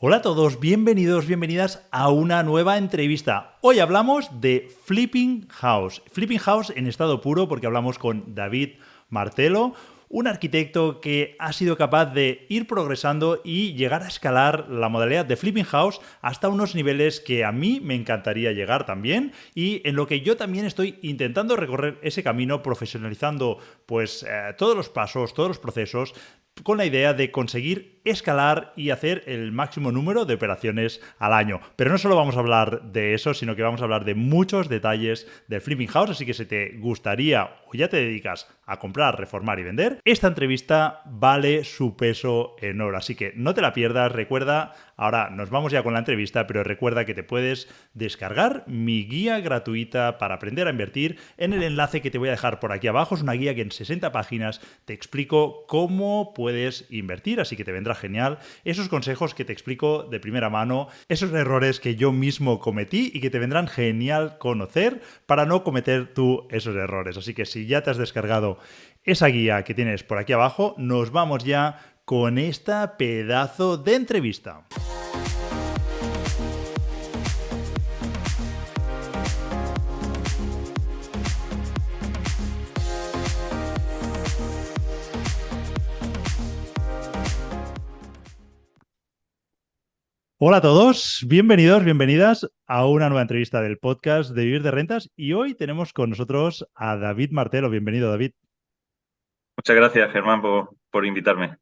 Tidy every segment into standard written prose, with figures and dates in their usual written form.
Hola a todos, bienvenidos, bienvenidas a una nueva entrevista. Hoy hablamos de Flipping House. Flipping House en estado puro porque hablamos con David Martelo, un arquitecto que ha sido capaz de ir progresando y llegar a escalar la modalidad de Flipping House hasta unos niveles que a mí me encantaría llegar también y en lo que yo también estoy intentando recorrer ese camino profesionalizando pues todos los pasos, todos los procesos con la idea de conseguir escalar y hacer el máximo número de operaciones al año. Pero no solo vamos a hablar de eso, sino que vamos a hablar de muchos detalles del Flipping House, así que si te gustaría o ya te dedicas a comprar, reformar y vender, esta entrevista vale su peso en oro. Así que no te la pierdas, recuerda, ahora nos vamos ya con la entrevista, pero recuerda que te puedes descargar mi guía gratuita para aprender a invertir en el enlace que te voy a dejar por aquí abajo. Es una guía que en 60 páginas te explico cómo puedes invertir, así que te vendrá genial esos consejos que te explico de primera mano, esos errores que yo mismo cometí y que te vendrán genial conocer para no cometer tú esos errores. Así que si ya te has descargado esa guía que tienes por aquí abajo, nos vamos ya con esta pedazo de entrevista. Hola a todos, bienvenidos, bienvenidas a una nueva entrevista del podcast de Vivir de Rentas y hoy tenemos con nosotros a David Martelo. Bienvenido, David. Muchas gracias, Germán, por invitarme.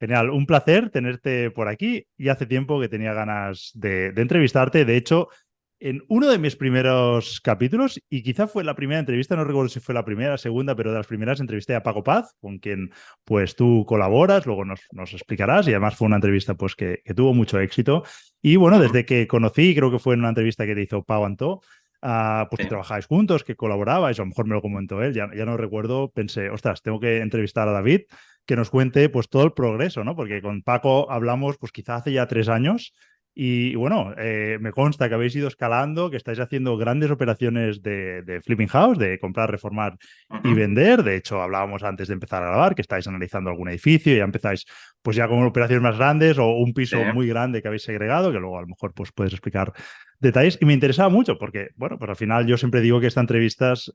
Genial, un placer tenerte por aquí y hace tiempo que tenía ganas de entrevistarte. De hecho, en uno de mis primeros capítulos, y quizá fue la primera entrevista, no recuerdo si fue la primera, la segunda, pero de las primeras entrevisté a Paco Paz, con quien pues tú colaboras, luego nos explicarás, y además fue una entrevista pues que tuvo mucho éxito. Y bueno, Ujú. desde que conocí, creo que fue en una entrevista que te hizo Pau Antó, pues que Sí. trabajáis juntos, que colaborabais, o a lo mejor me lo comentó él, ya no recuerdo, pensé, ostras, tengo que entrevistar a David que nos cuente pues todo el progreso, ¿no? Porque con Paco hablamos pues quizá hace ya 3 años y bueno, me consta que habéis ido escalando, que estáis haciendo grandes operaciones de flipping house, de comprar, reformar y Ujú. vender. De hecho, hablábamos antes de empezar a grabar que estáis analizando algún edificio y ya empezáis pues ya con operaciones más grandes o un Sí. piso muy grande que habéis segregado, que luego a lo mejor pues puedes explicar detalles. Y me interesaba mucho porque, bueno, pues al final yo siempre digo que estas entrevistas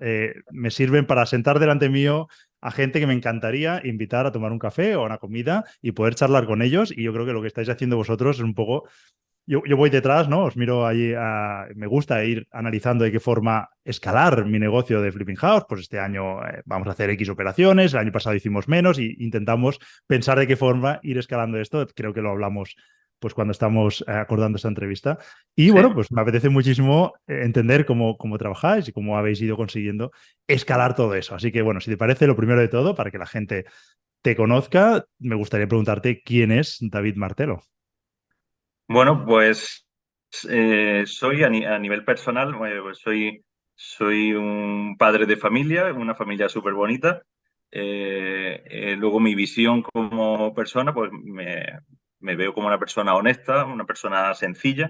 me sirven para sentar delante mío a gente que me encantaría invitar a tomar un café o una comida y poder charlar con ellos. Y yo creo que lo que estáis haciendo vosotros es un poco yo voy detrás, ¿no? Os miro allí, me gusta ir analizando de qué forma escalar mi negocio de Flipping House. Pues este año vamos a hacer X operaciones, el año pasado hicimos menos y intentamos pensar de qué forma ir escalando esto. Creo que lo hablamos pues cuando estamos acordando esta entrevista. Y Sí. bueno, pues me apetece muchísimo entender cómo trabajáis y cómo habéis ido consiguiendo escalar todo eso. Así que bueno, si te parece, lo primero de todo, para que la gente te conozca, me gustaría preguntarte quién es David Martelo. Bueno, pues soy a nivel personal, pues soy un padre de familia, una familia súper bonita. Luego mi visión como persona, pues me veo como una persona honesta, una persona sencilla.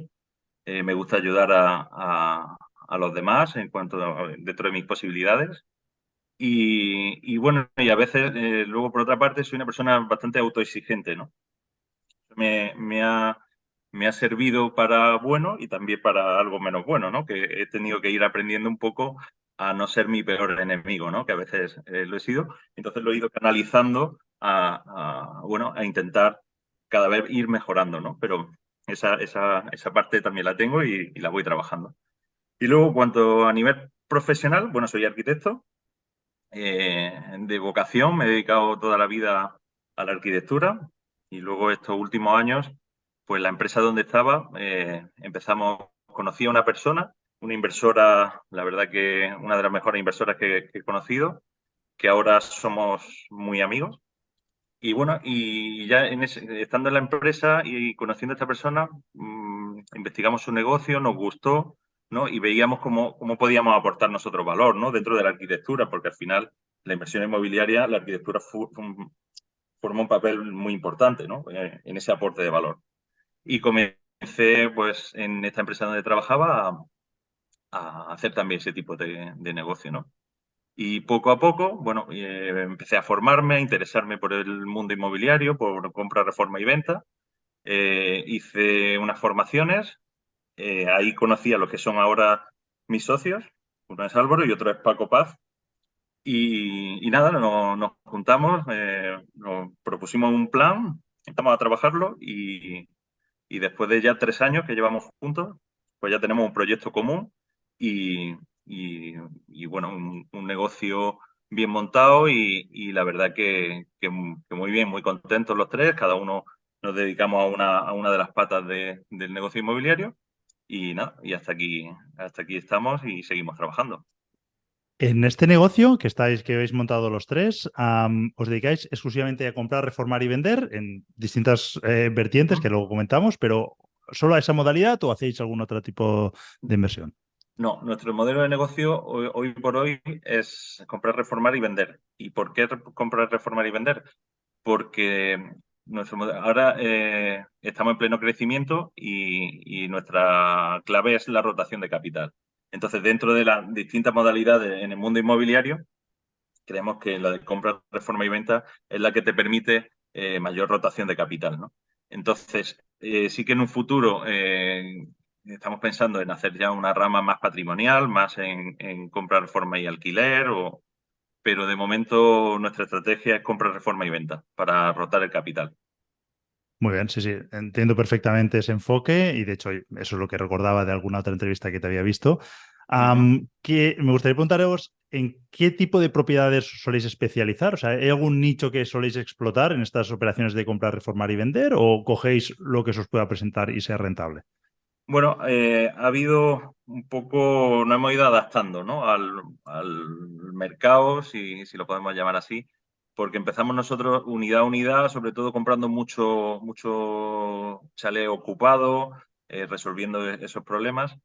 Me gusta ayudar a los demás dentro de mis posibilidades. Y bueno, y a veces, luego por otra parte, soy una persona bastante autoexigente, ¿no? Me, me ha, Me ha servido para bueno y también para algo menos bueno, ¿no? Que he tenido que ir aprendiendo un poco a no ser mi peor enemigo, ¿no? Que a veces lo he sido. Entonces lo he ido canalizando bueno, a intentar cada vez ir mejorando, ¿no? Pero esa parte también la tengo y la voy trabajando. Y luego, cuanto a nivel profesional, bueno, soy arquitecto de vocación, me he dedicado toda la vida a la arquitectura y luego estos últimos años, pues la empresa donde estaba, conocí a una persona, una inversora, la verdad que una de las mejores inversoras que he conocido, que ahora somos muy amigos. Y bueno, y ya estando en la empresa y conociendo a esta persona, investigamos su negocio, nos gustó, ¿no? Y veíamos cómo podíamos aportar nosotros valor, ¿no? Dentro de la arquitectura, porque al final la inversión inmobiliaria, la arquitectura forma un papel muy importante, ¿no? En ese aporte de valor. Y comencé, pues, en esta empresa donde trabajaba a hacer también ese tipo de negocio, ¿no? Y poco a poco, bueno, empecé a formarme, a interesarme por el mundo inmobiliario, por compra, reforma y venta. hice unas formaciones, ahí conocí a los que son ahora mis socios, uno es Álvaro y otro es Paco Paz, y nada, nos juntamos, nos propusimos un plan, empezamos a trabajarlo y después de ya 3 años que llevamos juntos, pues ya tenemos un proyecto común y, y- y, bueno, un negocio bien montado y la verdad que muy bien, muy contentos los tres, cada uno nos dedicamos a una de las patas del negocio inmobiliario y nada, y hasta aquí estamos y seguimos trabajando. En este negocio que habéis montado los tres, os dedicáis exclusivamente a comprar, reformar y vender en distintas vertientes que luego comentamos, pero ¿solo a esa modalidad o hacéis algún otro tipo de inversión? No, nuestro modelo de negocio hoy por hoy es comprar, reformar y vender. ¿Y por qué comprar, reformar y vender? Porque ahora estamos en pleno crecimiento y nuestra clave es la rotación de capital. Entonces, dentro de las distintas modalidades en el mundo inmobiliario, creemos que la de compra, reforma y venta es la que te permite mayor rotación de capital, ¿no? Entonces, sí que en un futuro estamos pensando en hacer ya una rama más patrimonial, más en compra, reforma y alquiler, pero de momento nuestra estrategia es compra, reforma y venta para rotar el capital. Muy bien, sí, sí, entiendo perfectamente ese enfoque y de hecho eso es lo que recordaba de alguna otra entrevista que te había visto. Ujú. Que me gustaría preguntaros en qué tipo de propiedades soléis especializar. O sea, ¿hay algún nicho que soléis explotar en estas operaciones de comprar, reformar y vender o cogéis lo que se os pueda presentar y sea rentable? Bueno, ha habido un poco, nos hemos ido adaptando, ¿no? al mercado, si lo podemos llamar así, porque empezamos nosotros unidad a unidad, sobre todo comprando mucho chalet ocupado, resolviendo esos problemas.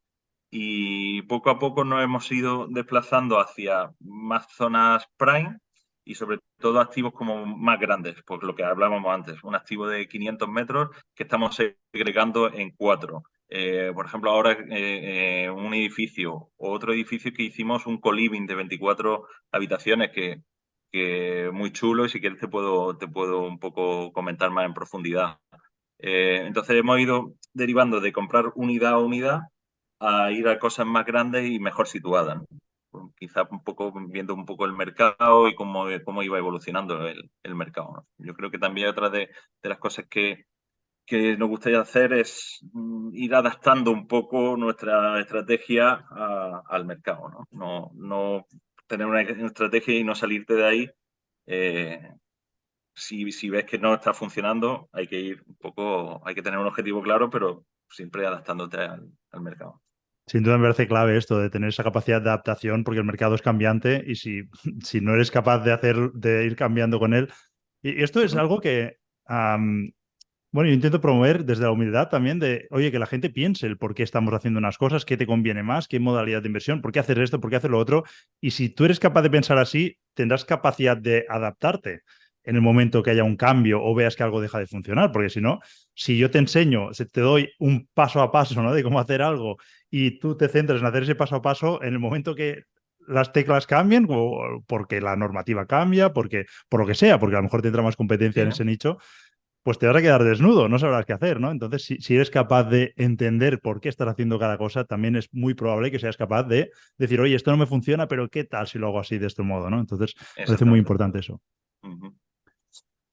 Y poco a poco nos hemos ido desplazando hacia más zonas prime y sobre todo activos como más grandes, por lo que hablábamos antes, un activo de 500 metros que estamos segregando en cuatro. Por ejemplo, ahora un edificio, otro edificio que hicimos un co-living de 24 habitaciones que muy chulo y si quieres te puedo un poco comentar más en profundidad. Entonces hemos ido derivando de comprar unidad a unidad a ir a cosas más grandes y mejor situadas, ¿no? Pues quizá un poco viendo un poco el mercado y cómo iba evolucionando el mercado, ¿no? Yo creo que también otra de las cosas que nos gustaría hacer es ir adaptando un poco nuestra estrategia al mercado, ¿no? No tener una estrategia y no salirte de ahí. eh, si ves que no está funcionando, hay que ir un poco, hay que tener un objetivo claro, pero siempre adaptándote al mercado. Sin duda me parece clave esto de tener esa capacidad de adaptación porque el mercado es cambiante y si, si no eres capaz de ir cambiando con él. Y esto es Ujú. algo que, bueno, yo intento promover desde la humildad también de, oye, que la gente piense el por qué estamos haciendo unas cosas, qué te conviene más, qué modalidad de inversión, por qué hacer esto, por qué hacer lo otro. Y si tú eres capaz de pensar así, tendrás capacidad de adaptarte en el momento que haya un cambio o veas que algo deja de funcionar. Porque si no, si yo te enseño, si te doy un paso a paso, ¿no? de cómo hacer algo y tú te centras en hacer ese paso a paso, en el momento que las teclas cambien, o porque la normativa cambia, porque, por lo que sea, porque a lo mejor tendrá más competencia Sí, en ese nicho, pues te vas a quedar desnudo, no sabrás qué hacer, ¿no? Entonces, si eres capaz de entender por qué estás haciendo cada cosa, también es muy probable que seas capaz de decir, oye, esto no me funciona, pero ¿qué tal si lo hago así de este modo, ¿no? Entonces, parece muy exactamente. importante eso. Ujú.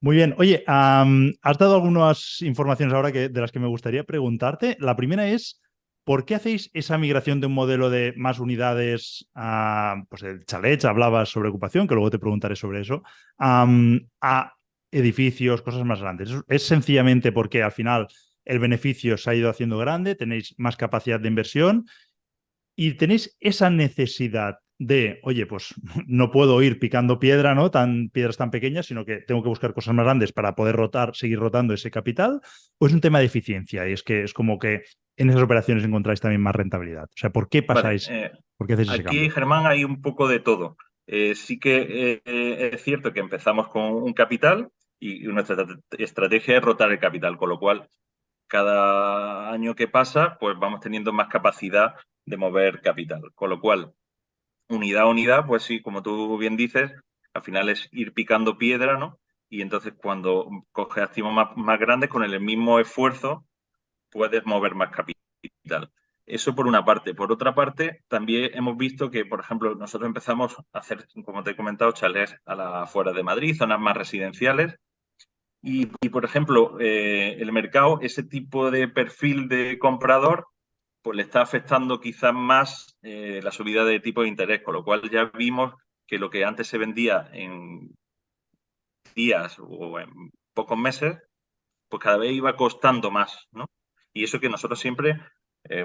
Muy bien. Oye, has dado algunas informaciones ahora de las que me gustaría preguntarte. La primera es, ¿por qué hacéis esa migración de un modelo de más unidades a, pues el chalet, hablabas sobre ocupación, que luego te preguntaré sobre eso, a edificios, cosas más grandes? ¿Es sencillamente porque al final el beneficio se ha ido haciendo grande, tenéis más capacidad de inversión y tenéis esa necesidad de, oye, pues no puedo ir picando piedra, ¿no? Piedras tan pequeñas, sino que tengo que buscar cosas más grandes para poder seguir rotando ese capital, o es un tema de eficiencia y es que es como que en esas operaciones encontráis también más rentabilidad. O sea, ¿por qué Vale, pasáis, por qué hacéis ese aquí, cambio? Germán, hay un poco de todo. Sí que es cierto que empezamos con un capital y nuestra estrategia es rotar el capital, con lo cual cada año que pasa, pues vamos teniendo más capacidad de mover capital. Con lo cual, unidad a unidad, pues sí, como tú bien dices, al final es ir picando piedra, ¿no? y entonces cuando coges activos más grandes, con el mismo esfuerzo puedes mover más capital. Eso por una parte. Por otra parte, también hemos visto que, por ejemplo, nosotros empezamos a hacer, como te he comentado, chalés a las afueras de Madrid, zonas más residenciales. Por ejemplo, el mercado, ese tipo de perfil de comprador, pues le está afectando quizás más la subida de tipo de interés, con lo cual ya vimos que lo que antes se vendía en días o en pocos meses, pues cada vez iba costando más, ¿no? Y eso que nosotros siempre,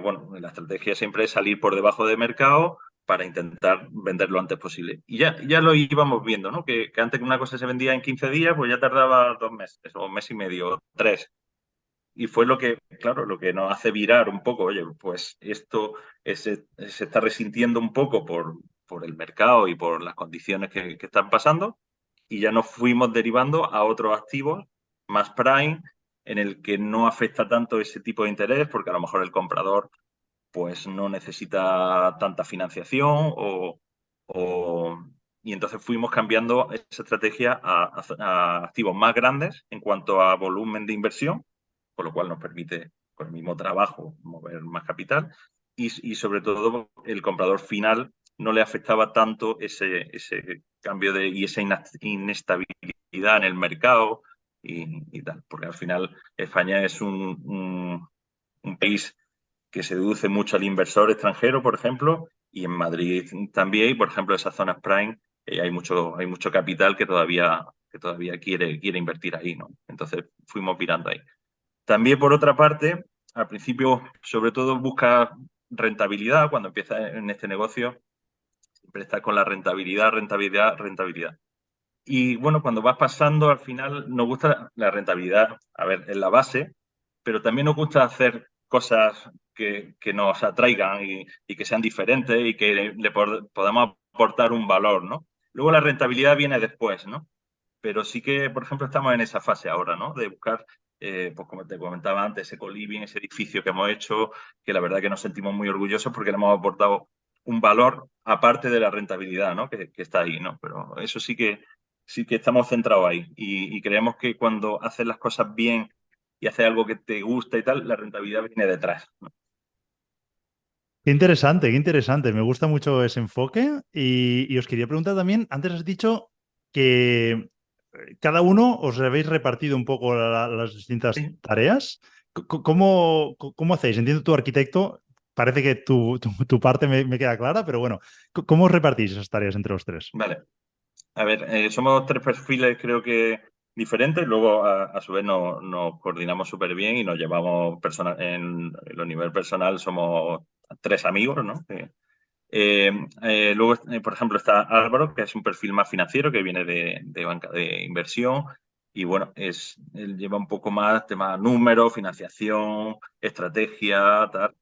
bueno, la estrategia siempre es salir por debajo de mercado para intentar vender lo antes posible. Y ya lo íbamos viendo, ¿no? Que antes que una cosa se vendía en 15 días, pues ya tardaba 2 meses, o un mes y medio, 3. Y fue lo que, claro, lo que nos hace virar un poco, oye, pues esto se está resintiendo un poco por el mercado y por las condiciones que están pasando, y ya nos fuimos derivando a otros activos más prime, en el que no afecta tanto ese tipo de interés, porque a lo mejor el comprador pues no necesita tanta financiación o- y entonces fuimos cambiando esa estrategia a activos más grandes en cuanto a volumen de inversión, con lo cual nos permite con el mismo trabajo mover más capital y sobre todo el comprador final no le afectaba tanto ese cambio y esa inestabilidad en el mercado y tal, porque al final España es un país que seduce mucho al inversor extranjero, por ejemplo, y en Madrid también, y por ejemplo, esas zonas prime, hay mucho capital que todavía quiere invertir ahí, ¿no? Entonces fuimos virando ahí. También, por otra parte, al principio, sobre todo, busca rentabilidad. Cuando empiezas en este negocio, siempre estás con la rentabilidad, rentabilidad, rentabilidad. Y bueno, cuando vas pasando, al final nos gusta la rentabilidad, a ver, en la base, pero también nos gusta hacer cosas que nos atraigan y que sean diferentes y que podamos aportar un valor, ¿no? Luego la rentabilidad viene después, ¿no? Pero sí que, por ejemplo, estamos en esa fase ahora, ¿no? De buscar, pues como te comentaba antes, ese coliving, ese edificio que hemos hecho, que la verdad que nos sentimos muy orgullosos porque le hemos aportado un valor aparte de la rentabilidad, ¿no? Que está ahí, ¿no? Pero eso sí que estamos centrados ahí y creemos que cuando haces las cosas bien y haces algo que te gusta y tal, la rentabilidad viene detrás, ¿no? Qué interesante, qué interesante. Me gusta mucho ese enfoque. Y os quería preguntar también, antes has dicho que cada uno os habéis repartido un poco las distintas Sí. tareas. ¿Cómo hacéis? Entiendo tu arquitecto, parece que tu parte me queda clara, pero bueno, ¿cómo os repartís esas tareas entre los tres? Vale. A ver, somos tres perfiles creo que diferentes, luego a su vez nos coordinamos súper bien y nos llevamos en el nivel personal, somos tres amigos, ¿no? Luego, por ejemplo, está Álvaro, que es un perfil más financiero, que viene de banca de inversión y bueno, él lleva un poco más tema números, financiación, estrategia, tal.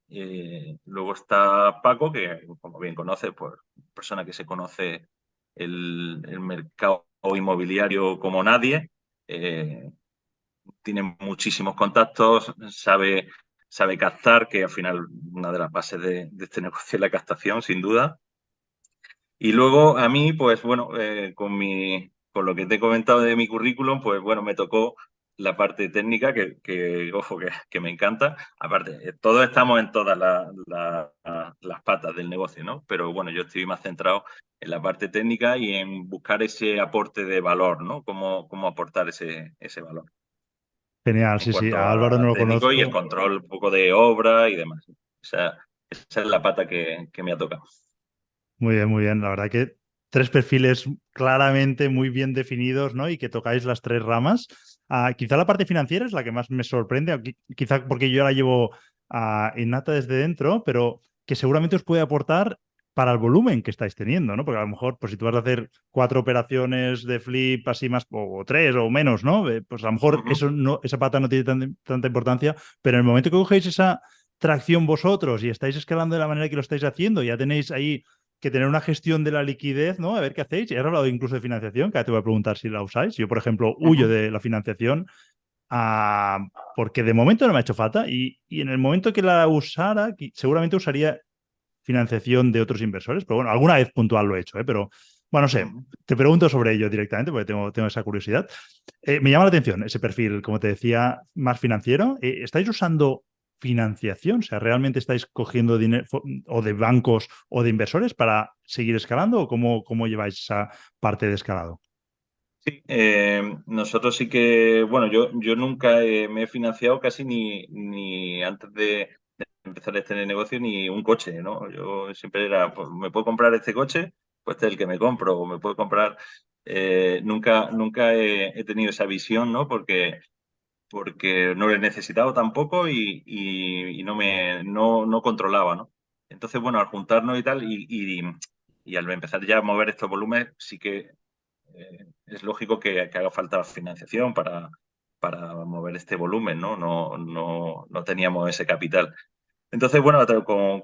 Luego está Paco, que como bien conoce, pues persona que se conoce el mercado inmobiliario como nadie, eh, tiene muchísimos contactos, sabe captar, que al final una de las bases de este negocio es la captación, sin duda. Y luego a mí, pues bueno, con lo que te he comentado de mi currículum, pues bueno, me tocó la parte técnica ojo, que me encanta. Aparte, todos estamos en todas las patas del negocio, ¿no? Pero bueno, yo estoy más centrado en la parte técnica y en buscar ese aporte de valor, ¿no? Cómo aportar ese valor Genial, en sí, sí. cuanto A Álvaro no a lo técnico y el conozco. control un poco de obra y demás. Esa es la pata que me ha tocado. Muy bien, muy bien. La verdad que tres perfiles claramente muy bien definidos, ¿no? Y que tocáis las tres ramas. Quizá la parte financiera es la que más me sorprende, quizá porque yo la llevo innata desde dentro, pero que seguramente os puede aportar para el volumen que estáis teniendo, ¿no? Porque a lo mejor, pues si tú vas a hacer 4 operaciones de flip así más, o 3 o menos, ¿no? Pues a lo mejor Ujú. esa pata no tiene tanta importancia, pero en el momento que cogéis esa tracción vosotros y estáis escalando de la manera que lo estáis haciendo, ya tenéis ahí que tener una gestión de la liquidez, ¿no? A ver qué hacéis. Has hablado incluso de financiación, que ahora te voy a preguntar si la usáis. Yo, por ejemplo, huyo Ujú. de la financiación porque de momento no me ha hecho falta y en el momento que la usara, seguramente usaría financiación de otros inversores, pero bueno, alguna vez puntual lo he hecho, ¿eh? Pero Bueno, no sé, Ujú. te pregunto sobre ello directamente porque tengo esa curiosidad. Me llama la atención ese perfil, como te decía, más financiero. ¿Estáis usando financiación? O sea, ¿realmente estáis cogiendo dinero o de bancos o de inversores para seguir escalando? ¿O cómo lleváis esa parte de escalado? Sí, nosotros sí que, bueno, yo nunca me he financiado casi ni antes de empezar este negocio ni un coche, ¿no? Yo siempre era, pues, ¿me puedo comprar este coche? Pues este es el que me compro, o me puedo comprar. Nunca he tenido esa visión, ¿no? Porque no lo he necesitado tampoco y no controlaba, ¿no? Entonces, bueno, al juntarnos y tal, y al empezar ya a mover estos volúmenes, sí que es lógico que haga falta financiación para mover este volumen, ¿no? No teníamos ese capital. Entonces, bueno,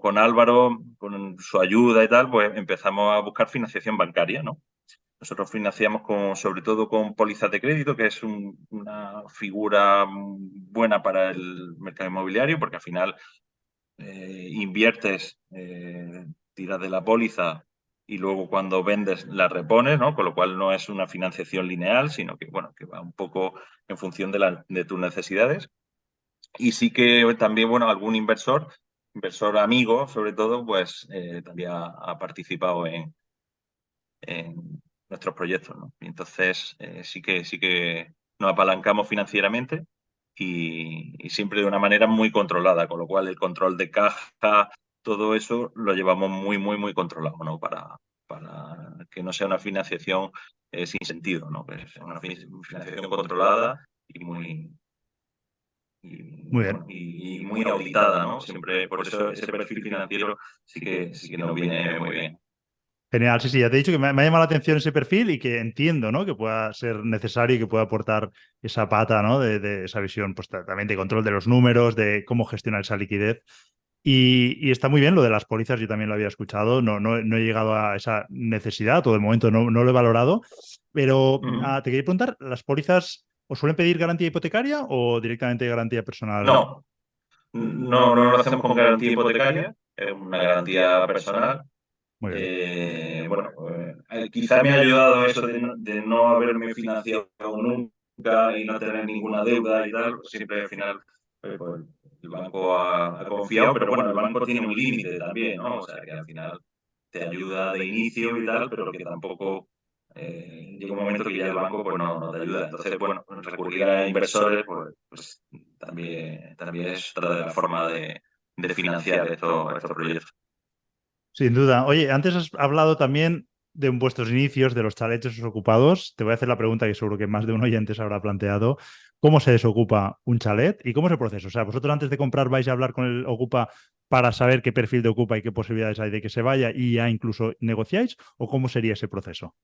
con Álvaro, con su ayuda y tal, pues empezamos a buscar financiación bancaria, ¿no? Nosotros financiamos sobre todo con pólizas de crédito, que es una figura buena para el mercado inmobiliario, porque al final inviertes, tiras de la póliza y luego cuando vendes la repones, ¿no? Con lo cual no es una financiación lineal, sino que, bueno, que va un poco en función de tus necesidades. Y sí que también, bueno, algún inversor amigo, sobre todo, pues también ha participado en nuestros proyectos, ¿no? Y entonces sí que nos apalancamos financieramente y siempre de una manera muy controlada, con lo cual el control de caja, todo eso lo llevamos muy controlado, ¿no? Para que no sea una financiación sin sentido, ¿no? Que sea una financiación controlada Muy bueno, bien. y muy auditada, ¿no? Siempre, por eso ese perfil financiero sí que nos viene muy bien. Genial, sí, sí, ya te he dicho que me ha llamado la atención ese perfil y que entiendo, ¿no? Que pueda ser necesario y que pueda aportar esa pata, ¿no? De esa visión, pues también de control de los números, de cómo gestionar esa liquidez. Y está muy bien lo de las pólizas, yo también lo había escuchado, no he llegado a esa necesidad, o de momento no lo he valorado, pero Ujú. te quería preguntar, ¿las pólizas os suelen pedir garantía hipotecaria o directamente garantía personal? No, no lo hacemos con garantía hipotecaria, es una garantía personal. Muy bien. Bueno, quizá me ha ayudado eso de no haberme financiado nunca y no tener ninguna deuda y tal. Siempre al final pues, el banco ha confiado, pero bueno, el banco tiene un límite también, ¿no? O sea, que al final te ayuda de inicio y tal, pero que tampoco llega un momento que ya el banco pues no te ayuda. Entonces, bueno, recurrir a inversores pues también es otra de las formas de financiar estos proyectos. Sin duda. Oye, antes has hablado también de vuestros inicios, de los chalets ocupados. Te voy a hacer la pregunta que seguro que más de un oyente se habrá planteado. ¿Cómo se desocupa un chalet y cómo es el proceso? O sea, ¿vosotros antes de comprar vais a hablar con el ocupa para saber qué perfil de ocupa y qué posibilidades hay de que se vaya y ya incluso negociáis? ¿O cómo sería ese proceso?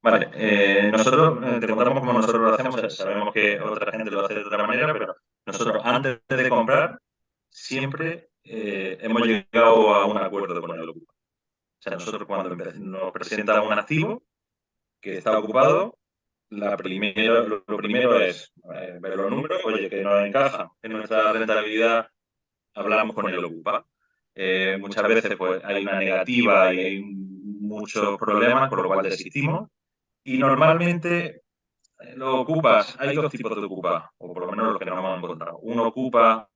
Vale, nosotros te contamos cómo nosotros lo hacemos. Sabemos que otra gente lo hace de otra manera, pero nosotros antes de comprar siempre hemos llegado a un acuerdo con el ocupa. O sea, nosotros cuando nos presentan un activo que está ocupado, lo primero es ver los números, oye, que nos encaja en nuestra rentabilidad, hablamos con el ocupa. Muchas veces pues hay una negativa y hay muchos problemas, por lo cual desistimos. Y normalmente los ocupas, hay dos tipos de ocupa, o por lo menos los que no hemos encontrado. Uno ocupa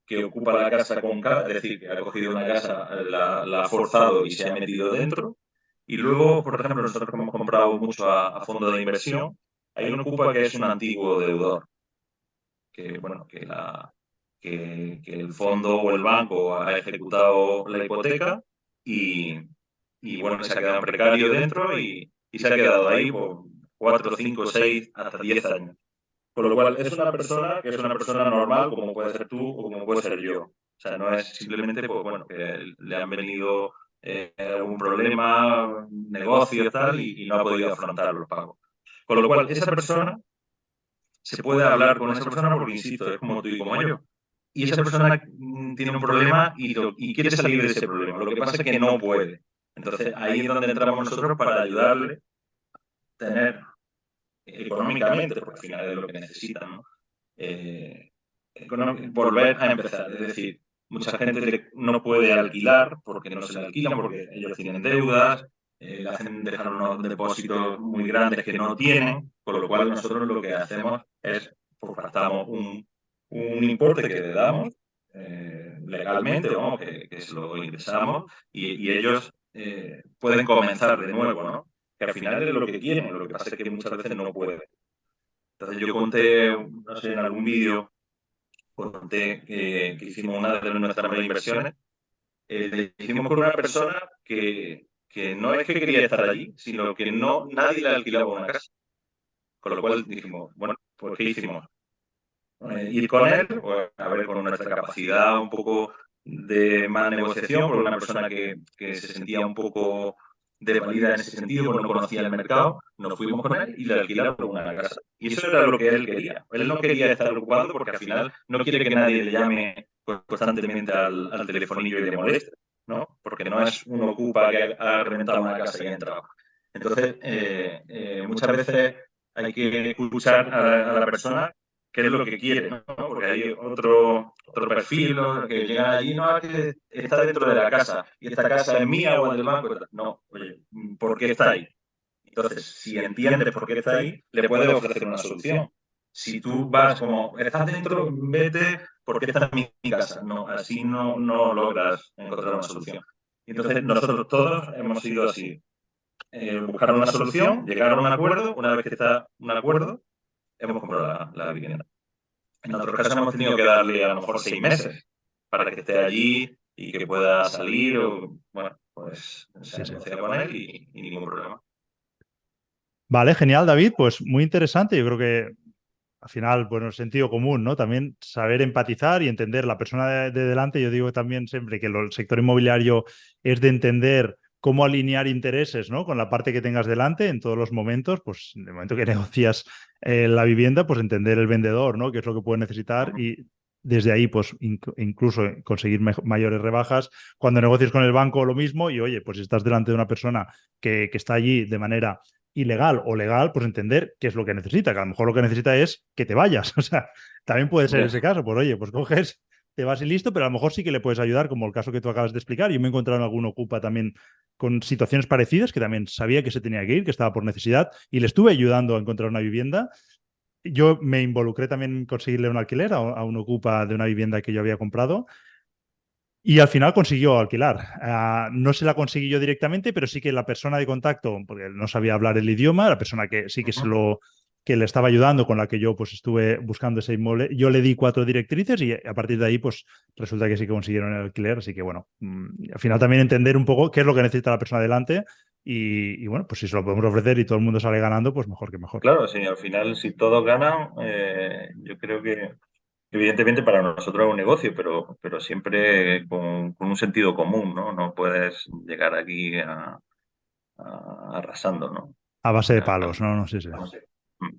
que ocupa la casa con casa, es decir, que ha cogido una casa, la ha forzado y se ha metido dentro. Y luego, por ejemplo, nosotros que hemos comprado mucho a fondo de inversión, hay un ocupa que es un antiguo deudor, que bueno, que el fondo o el banco ha ejecutado la hipoteca y, y bueno, se ha quedado en precario dentro y se ha quedado ahí por 4, 5, 6, hasta 10 años. Con lo cual, es una persona que es una persona normal, como puede ser tú o como puede ser yo. O sea, no es simplemente, pues bueno, que le han venido algún problema, negocio, tal, y no ha podido afrontar los pagos. Con lo cual, esa persona se puede hablar con esa persona porque, insisto, es como tú y como yo. Y esa persona tiene un problema y quiere salir de ese problema. Lo que pasa es que no puede. Entonces, ahí es donde entramos nosotros para ayudarle a tener económicamente, porque al final es lo que necesitan, ¿no? Eh, volver a empezar. Es decir, mucha gente no puede alquilar porque no se le alquilan, porque ellos tienen deudas, le hacen dejar unos depósitos muy grandes que no tienen, con lo cual nosotros lo que hacemos es, pues pactamos un importe que le damos legalmente, vamos, que se lo ingresamos y ellos pueden comenzar de nuevo, ¿no? Que al final es lo que quieren, lo que pasa es que muchas veces no pueden. Entonces yo conté, no sé, en algún vídeo, conté que hicimos una de nuestras primeras inversiones, lo hicimos con una persona que no es que quería estar allí, sino que no nadie le alquilaba una casa. Con lo cual dijimos, bueno, pues ¿qué hicimos? Ir con él, pues, a ver, con nuestra capacidad un poco de más negociación, por una persona que se sentía un poco desvalida en ese sentido, pues no conocía el mercado, nos fuimos con él y le alquilamos una casa. Y eso era lo que él quería. Él no quería estar ocupado porque al final no quiere que nadie le llame pues, constantemente al telefonillo y le moleste, ¿no? Porque no es un ocupa que ha reventado una casa y ha entrado. Entonces, muchas veces hay que escuchar a la persona qué es lo que quiere, ¿no? Porque hay otro perfil, ¿no? Que llegan allí, no, es que está dentro de la casa y esta casa es mía o es del banco. No, oye, ¿por qué está ahí? Entonces, si entiendes por qué está ahí, le puedes ofrecer una solución. Si tú vas como, estás dentro, vete porque está en mi casa. No, así no logras encontrar una solución. Entonces, nosotros todos hemos ido así. Buscar una solución, llegar a un acuerdo, una vez que está un acuerdo, hemos comprado la vivienda. En otros casos hemos tenido que darle a lo mejor 6 meses para que esté allí y que pueda salir o, bueno, pues se Sí, sí. negocia con él y ningún problema. Vale, genial, David. Pues muy interesante. Yo creo que al final, bueno, sentido común, ¿no? También saber empatizar y entender la persona de delante. Yo digo también siempre que el sector inmobiliario es de entender cómo alinear intereses, ¿no? Con la parte que tengas delante en todos los momentos. Pues en el momento que negocias la vivienda, pues entender el vendedor, ¿no? Qué es lo que puede necesitar y desde ahí, pues incluso conseguir mayores rebajas. Cuando negocies con el banco, lo mismo. Y oye, pues si estás delante de una persona que está allí de manera ilegal o legal, pues entender qué es lo que necesita, que a lo mejor lo que necesita es que te vayas. O sea, también puede ser ese Ya. caso, pues oye, pues coges, te vas y listo, pero a lo mejor sí que le puedes ayudar, como el caso que tú acabas de explicar. Yo me he encontrado en algún Ocupa también con situaciones parecidas, que también sabía que se tenía que ir, que estaba por necesidad, y le estuve ayudando a encontrar una vivienda. Yo me involucré también en conseguirle un alquiler a un Ocupa de una vivienda que yo había comprado y al final consiguió alquilar. No se la conseguí yo directamente, pero sí que la persona de contacto, porque no sabía hablar el idioma, la persona que sí que que le estaba ayudando, con la que yo pues estuve buscando ese inmueble, yo le di 4 directrices y a partir de ahí pues resulta que sí que consiguieron el alquiler. Así que bueno, al final también entender un poco qué es lo que necesita la persona delante y bueno, pues si se lo podemos ofrecer y todo el mundo sale ganando, pues mejor que mejor. Claro, sí, al final, si todos ganan, yo creo que evidentemente para nosotros es un negocio, pero siempre con un sentido común, ¿no? No puedes llegar aquí arrasando, ¿no? A base de Ya, palos, no, no sé si. no sé. Mm.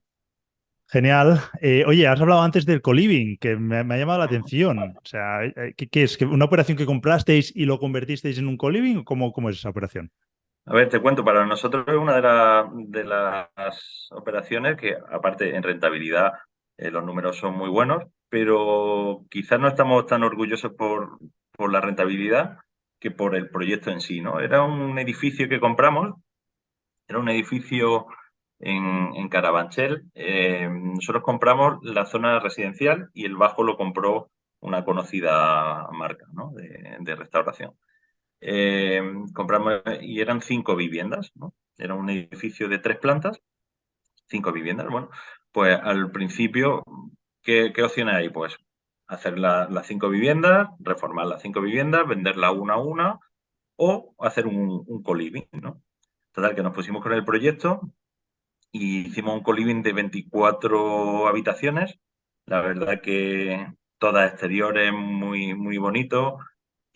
Genial. Oye, has hablado antes del coliving, que me ha llamado la atención. O sea, ¿qué es? ¿Que ¿Una operación que comprasteis y lo convertisteis en un coliving? ¿O cómo es esa operación? A ver, te cuento, para nosotros es una de las operaciones que, aparte en rentabilidad, los números son muy buenos, pero quizás no estamos tan orgullosos por la rentabilidad que por el proyecto en sí, ¿no? Era un edificio que compramos, era un edificio en Carabanchel. Nosotros compramos la zona residencial y el bajo lo compró una conocida marca, ¿no? de restauración. Eh, Compramos y eran 5 viviendas, ¿no? Era un edificio de 3 plantas, 5 viviendas. Bueno, pues al principio, ¿qué opciones hay? Pues hacer las 5 viviendas, reformar las 5 viviendas, venderla una a una o hacer un co-living, ¿no? Total, que nos pusimos con el proyecto y hicimos un co-living de 24 habitaciones. La verdad que todas exteriores, muy, muy bonito.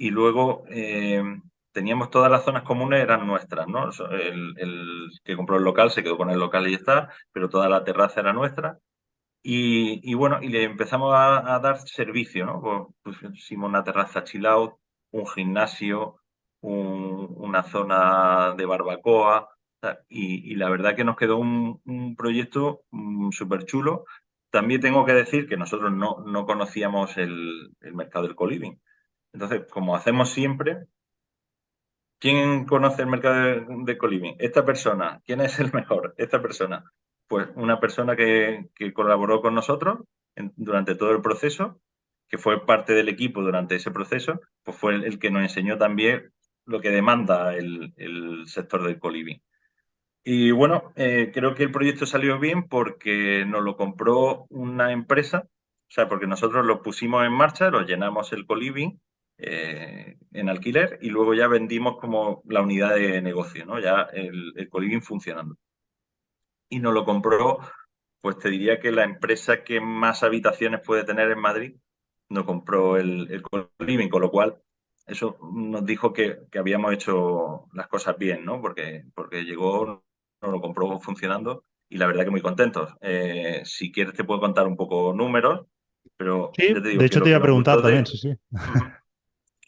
Y luego teníamos todas las zonas comunes, eran nuestras, ¿no? El que compró el local se quedó con el local y ya está, pero toda la terraza era nuestra. Y bueno, y le empezamos a dar servicio, ¿no? Pues pusimos una terraza chill out, un gimnasio, una zona de barbacoa, y la verdad que nos quedó un proyecto súper chulo. También tengo que decir que nosotros no conocíamos el mercado del co-living. Entonces, como hacemos siempre, ¿Quién conoce el mercado de coliving? Esta persona. ¿Quién es el mejor? Esta persona. Pues una persona que colaboró con nosotros durante todo el proceso, que fue parte del equipo durante ese proceso, pues fue el que nos enseñó también lo que demanda el sector del coliving. Y bueno, creo que el proyecto salió bien porque nos lo compró una empresa, o sea, porque nosotros lo pusimos en marcha, lo llenamos el coliving en alquiler y luego ya vendimos como la unidad de negocio, ¿no? Ya el coliving funcionando. Y nos lo compró, pues te diría que la empresa que más habitaciones puede tener en Madrid nos compró el coliving, con lo cual eso nos dijo que habíamos hecho las cosas bien, ¿no? Porque llegó, nos lo compró funcionando y la verdad que muy contentos. Si quieres te puedo contar un poco números, pero Sí, ya te de digo que hecho te lo iba que a nos preguntar gustó también, sí, sí. Ujú.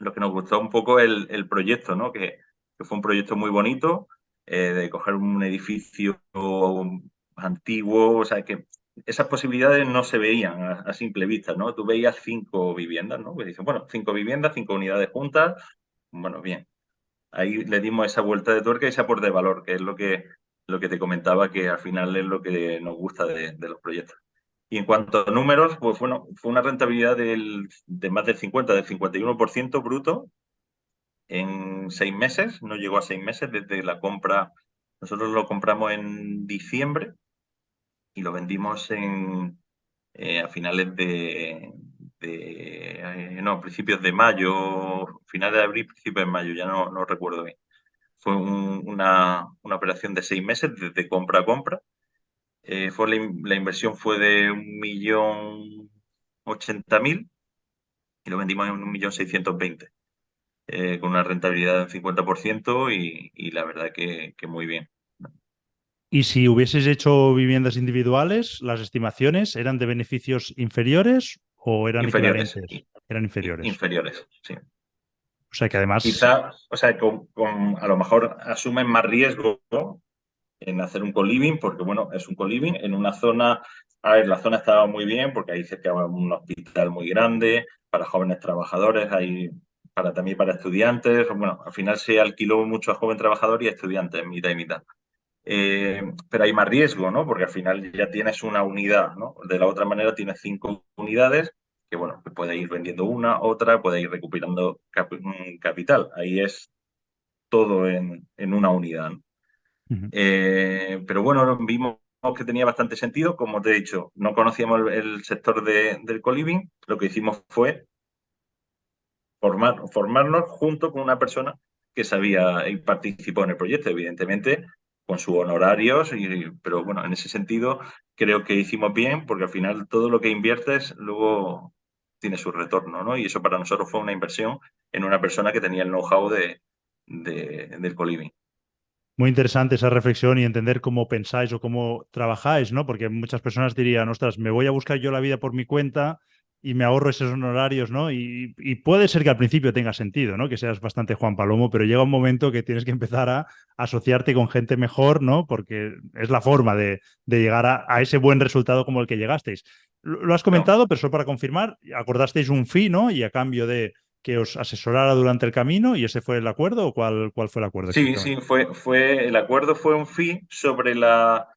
Lo que nos gustó un poco el proyecto, ¿no? Que fue un proyecto muy bonito, de coger un edificio antiguo, o sea, que esas posibilidades no se veían a simple vista, ¿no? Tú veías 5 viviendas, ¿no? Que dicen, bueno, 5 viviendas, 5 unidades juntas, bueno, bien. Ahí le dimos esa vuelta de tuerca y ese aporte de valor, que es lo que te comentaba, que al final es lo que nos gusta de los proyectos. Y en cuanto a números, pues bueno, fue una rentabilidad de más del 50, del 51% bruto en 6 meses, no llegó a 6 meses desde la compra. Nosotros lo compramos en diciembre y lo vendimos a finales no, principios de mayo, finales de abril, principios de mayo, ya no recuerdo bien. Fue una operación de 6 meses desde compra a compra. La inversión fue de 1.080.000 y lo vendimos en 1.620.000 con una rentabilidad del 50% y la verdad que muy bien. Y si hubieses hecho viviendas individuales, ¿las estimaciones eran de beneficios inferiores o eran Inferiores, equivalentes? Eran inferiores. inferiores, sí. O sea que además, Quizá, o sea, a lo mejor asumen más riesgo, ¿no? En hacer un co-living, porque bueno, es un co-living en una zona, a ver, la zona estaba muy bien, porque ahí cerca va un hospital muy grande, para jóvenes trabajadores, hay también para estudiantes, bueno, al final se alquiló mucho a joven trabajador y a estudiantes, mitad y mitad. Pero hay más riesgo, ¿no? Porque al final ya tienes una unidad, ¿no? De la otra manera tienes 5 unidades que, bueno, que puede ir vendiendo una, otra, puede ir recuperando capital. Ahí es todo en una unidad, ¿no? ujú. Pero bueno, vimos que tenía bastante sentido. Como te he dicho, no conocíamos el sector del co-living. Lo que hicimos fue formarnos junto con una persona que sabía y participó en el proyecto, evidentemente, con sus honorarios, pero bueno, en ese sentido creo que hicimos bien porque al final todo lo que inviertes luego tiene su retorno, ¿no? Y eso para nosotros fue una inversión en una persona que tenía el know-how del co-living. Muy interesante esa reflexión y entender cómo pensáis o cómo trabajáis, ¿no? Porque muchas personas dirían, ostras, me voy a buscar yo la vida por mi cuenta y me ahorro esos honorarios, ¿no? Y puede ser que al principio tenga sentido, ¿no? Que seas bastante Juan Palomo, pero llega un momento que tienes que empezar a asociarte con gente mejor, ¿no? Porque es la forma de llegar a ese buen resultado como el que llegasteis. Lo has No. comentado, pero solo para confirmar, acordasteis un fee, ¿no? Y a cambio de que os asesorara durante el camino, ¿y ese fue el acuerdo o cuál fue el acuerdo Sí, exactamente? sí, el acuerdo fue un fee sobre la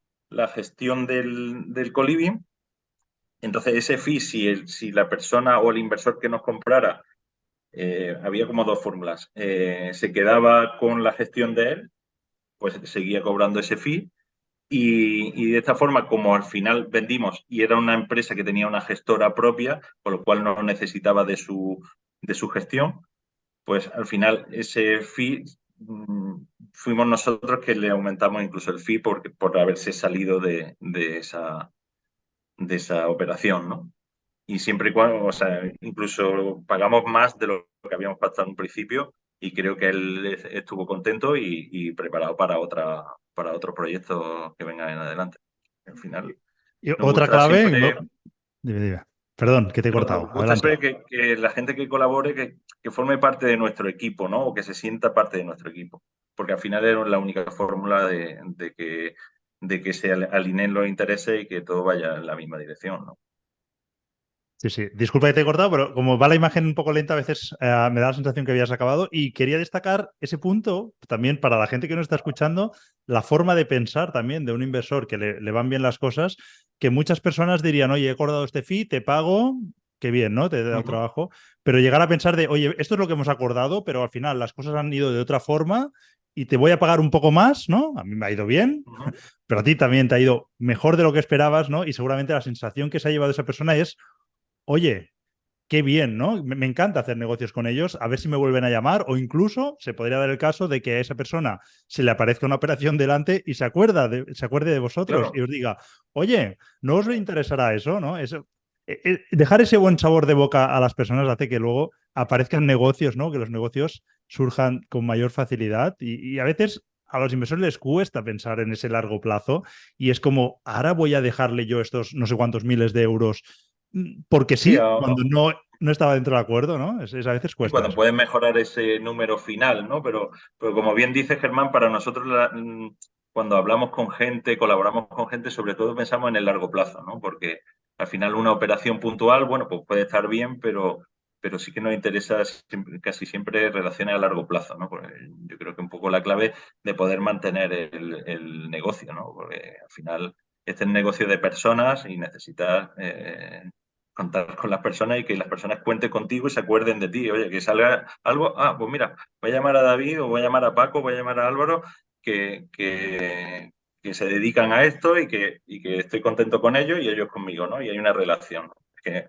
gestión del coliving. Entonces, ese fee, si la persona o el inversor que nos comprara, había como dos fórmulas. Se quedaba con la gestión de él, pues seguía cobrando ese fee. Y de esta forma, como al final vendimos y era una empresa que tenía una gestora propia, con lo cual no necesitaba de su gestión, pues al final ese fee fuimos nosotros que le aumentamos incluso el fee por haberse salido de esa operación, ¿no? Y siempre y cuando, o sea, incluso pagamos más de lo que habíamos pactado en un principio y creo que él estuvo contento y preparado para otros proyectos que vengan en adelante. Al final Y nos otra gusta clave, siempre dime, dime. Perdón, que te he cortado. nos gusta Adelante. siempre que la gente que colabore, que forme parte de nuestro equipo, ¿no? O que se sienta parte de nuestro equipo. Porque al final es la única fórmula de que se alineen los intereses y que todo vaya en la misma dirección, ¿no? Sí, sí. Disculpa que te he cortado, pero como va la imagen un poco lenta, a veces me da la sensación que habías acabado y quería destacar ese punto también para la gente que nos está escuchando, la forma de pensar también de un inversor que le van bien las cosas, que muchas personas dirían, oye, he acordado este fee, te pago, qué bien, ¿no? Te he dado Ujú, trabajo, pero llegar a pensar de, oye, esto es lo que hemos acordado, pero al final las cosas han ido de otra forma y te voy a pagar un poco más, ¿no? A mí me ha ido bien, ujú. pero a ti también te ha ido mejor de lo que esperabas, ¿no? Y seguramente la sensación que se ha llevado esa persona es, oye, qué bien, ¿no? Me encanta hacer negocios con ellos, a ver si me vuelven a llamar o incluso se podría dar el caso de que a esa persona se le aparezca una operación delante y se acuerde de vosotros y Claro, os diga, oye, ¿no os interesará eso, no? Eso, dejar ese buen sabor de boca a las personas hace que luego aparezcan negocios, ¿no? Que los negocios surjan con mayor facilidad y a veces a los inversores les cuesta pensar en ese largo plazo y es como, ahora voy a dejarle yo estos no sé cuántos miles de euros porque sí, sí, cuando no estaba dentro del acuerdo, ¿no? A veces y cuesta cuando eso. puedes mejorar ese número final, ¿no? Pero como bien dice Germán, para nosotros cuando hablamos con gente, colaboramos con gente, sobre todo pensamos en el largo plazo, ¿no? Porque al final una operación puntual, bueno, pues puede estar bien, pero sí que nos interesa casi siempre relaciones a largo plazo, ¿no? Porque yo creo que un poco la clave de poder mantener el negocio, ¿no? Porque al final este es un negocio de personas y necesitas contar con las personas y que las personas cuenten contigo y se acuerden de ti. Oye, que salga algo, pues mira, voy a llamar a David o voy a llamar a Paco, voy a llamar a Álvaro, que, que, que se dedican a esto y que estoy contento con ellos y ellos conmigo, ¿no? Y hay una relación, ¿no? Que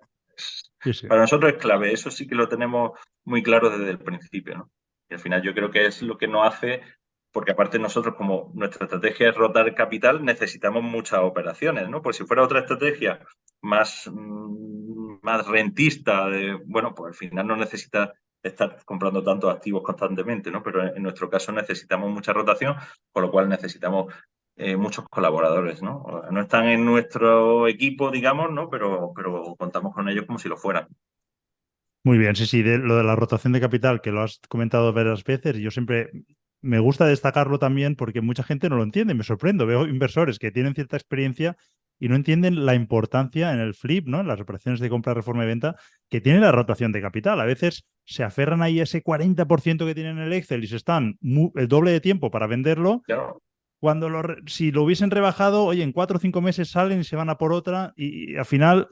Sí, sí. para nosotros es clave, eso sí que lo tenemos muy claro desde el principio, ¿no? Y al final yo creo que es lo que nos hace, porque aparte nosotros como nuestra estrategia es rotar capital, necesitamos muchas operaciones, ¿no? Pues si fuera otra estrategia más rentista, bueno, pues al final no necesita estar comprando tantos activos constantemente, ¿no? Pero en nuestro caso necesitamos mucha rotación, con lo cual necesitamos muchos colaboradores, ¿no? No están en nuestro equipo, digamos, ¿no? Pero contamos con ellos como si lo fueran. Muy bien, sí, sí, lo de la rotación de capital, que lo has comentado varias veces, y yo siempre me gusta destacarlo también porque mucha gente no lo entiende, me sorprendo, veo inversores que tienen cierta experiencia y no entienden la importancia en el flip, ¿no? En las operaciones de compra, reforma y venta, que tiene la rotación de capital. A veces se aferran ahí a ese 40% que tienen en el Excel y se están el doble de tiempo para venderlo Claro, cuando si lo hubiesen rebajado, oye, en 4 o 5 meses salen y se van a por otra y al final,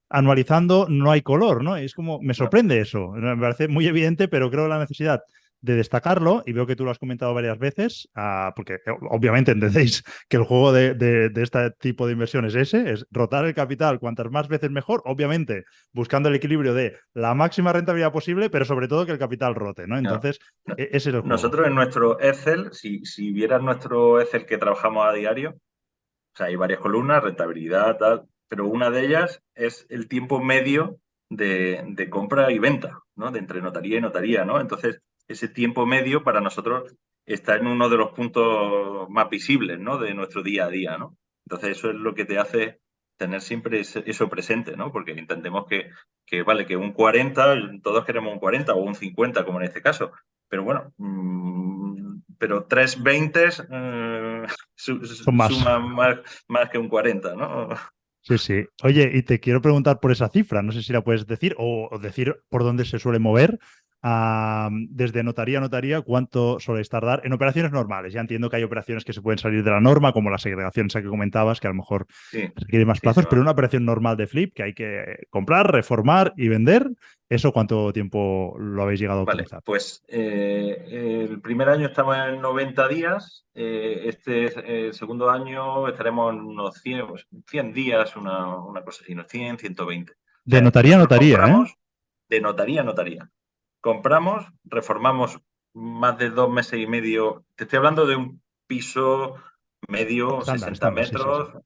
anualizando, no hay color, ¿no? Es como, me no, sorprende eso. Me parece muy evidente, pero creo la necesidad de destacarlo y veo que tú lo has comentado varias veces, porque obviamente entendéis que el juego de este tipo de inversión es ese, es rotar el capital cuantas más veces mejor, obviamente buscando el equilibrio de la máxima rentabilidad posible, pero sobre todo que el capital rote, ¿no? no. Entonces, ese es el juego. Nosotros en nuestro Excel, si vieras nuestro Excel que trabajamos a diario, o sea, hay varias columnas, rentabilidad, tal, pero una de ellas es el tiempo medio de compra y venta, ¿no? De entre notaría y notaría, ¿no? Entonces, ese tiempo medio para nosotros está en uno de los puntos más visibles, ¿no? De nuestro día a día, ¿no? Entonces, eso es lo que te hace tener siempre eso presente, ¿no? Porque entendemos que vale, que un 40, todos queremos un 40 o un 50, como en este caso, pero bueno, pero 3 20 Son más. suma más que un 40, ¿no? Sí, sí. Oye, y te quiero preguntar por esa cifra, no sé si la puedes decir o decir por dónde se suele mover. Desde notaría a notaría, ¿cuánto soléis tardar en operaciones normales? Ya entiendo que hay operaciones que se pueden salir de la norma, como la segregación esa que comentabas, que a lo mejor Sí, requiere más sí, se plazos, pero va. una operación normal de flip que hay que comprar, reformar y vender, ¿eso cuánto tiempo lo habéis llegado a Vale, utilizar? pues el primer año estamos en 90 días, el segundo año estaremos en unos 100, pues, 100 días, una cosa así, unos 100, 120. O De sea, notaría a nosotros notaría, ¿eh? compramos de notaría a notaría. Compramos, reformamos más de 2 meses y medio. Te estoy hablando de un piso medio, Estándar, 60 estándar, sí, sí, sí. metros,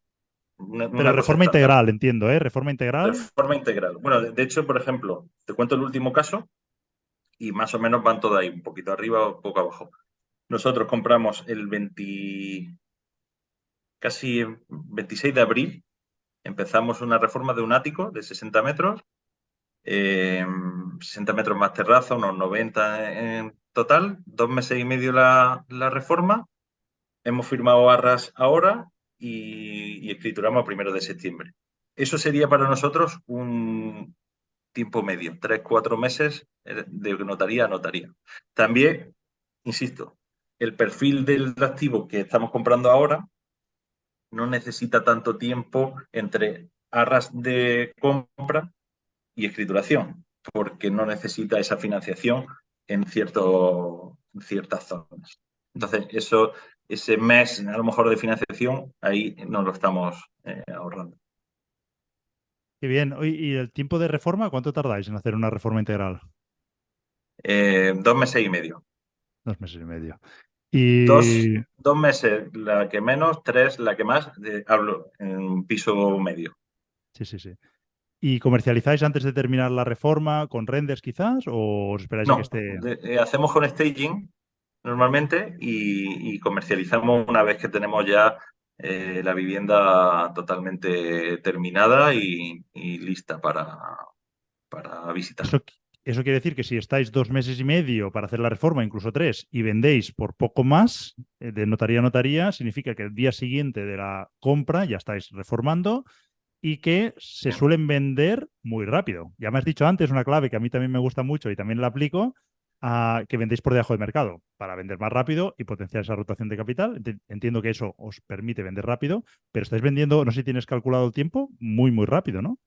una, Pero una cosa reforma estándar. integral, entiendo, ¿eh? Reforma integral. Reforma integral. Bueno, de hecho, por ejemplo, te cuento el último caso y más o menos van todas ahí, un poquito arriba o un poco abajo. Nosotros compramos casi 26 de abril, empezamos una reforma de un ático de 60 metros, 60 metros más terraza, unos 90 en total, 2 meses y medio la reforma, hemos firmado arras ahora y escrituramos a 1 de septiembre. Eso sería para nosotros tiempo medio, 3, 4 meses de notaría a notaría. También, insisto, el perfil del activo que estamos comprando ahora no necesita tanto tiempo entre arras de compra y escrituración, porque no necesita esa financiación en ciertas zonas. Entonces, ese mes a lo mejor de financiación, ahí nos lo estamos ahorrando. Qué bien. Oye, ¿y el tiempo de reforma? ¿Cuánto tardáis en hacer una reforma integral? 2 meses y medio. 2 meses y medio. Dos, Y 2 meses la que menos, 3 la que más, hablo en un piso medio. sí, sí, sí. ¿Y comercializáis antes de terminar la reforma con renders quizás? ¿O os esperáis a que No, esté...? hacemos con staging normalmente y comercializamos una vez que tenemos ya la vivienda totalmente terminada y lista para visitar. Eso, eso quiere decir que si estáis 2 meses y medio para hacer la reforma, incluso 3, y vendéis por poco más, de notaría a notaría, significa que el día siguiente de la compra ya estáis reformando y que se Sí, suelen vender muy rápido. Ya me has dicho antes una clave que a mí también me gusta mucho y también la aplico, que vendéis por debajo de mercado para vender más rápido y potenciar esa rotación de capital. Entiendo que eso os permite vender rápido, pero estáis vendiendo, no sé si tienes calculado el tiempo, muy, muy rápido, ¿no?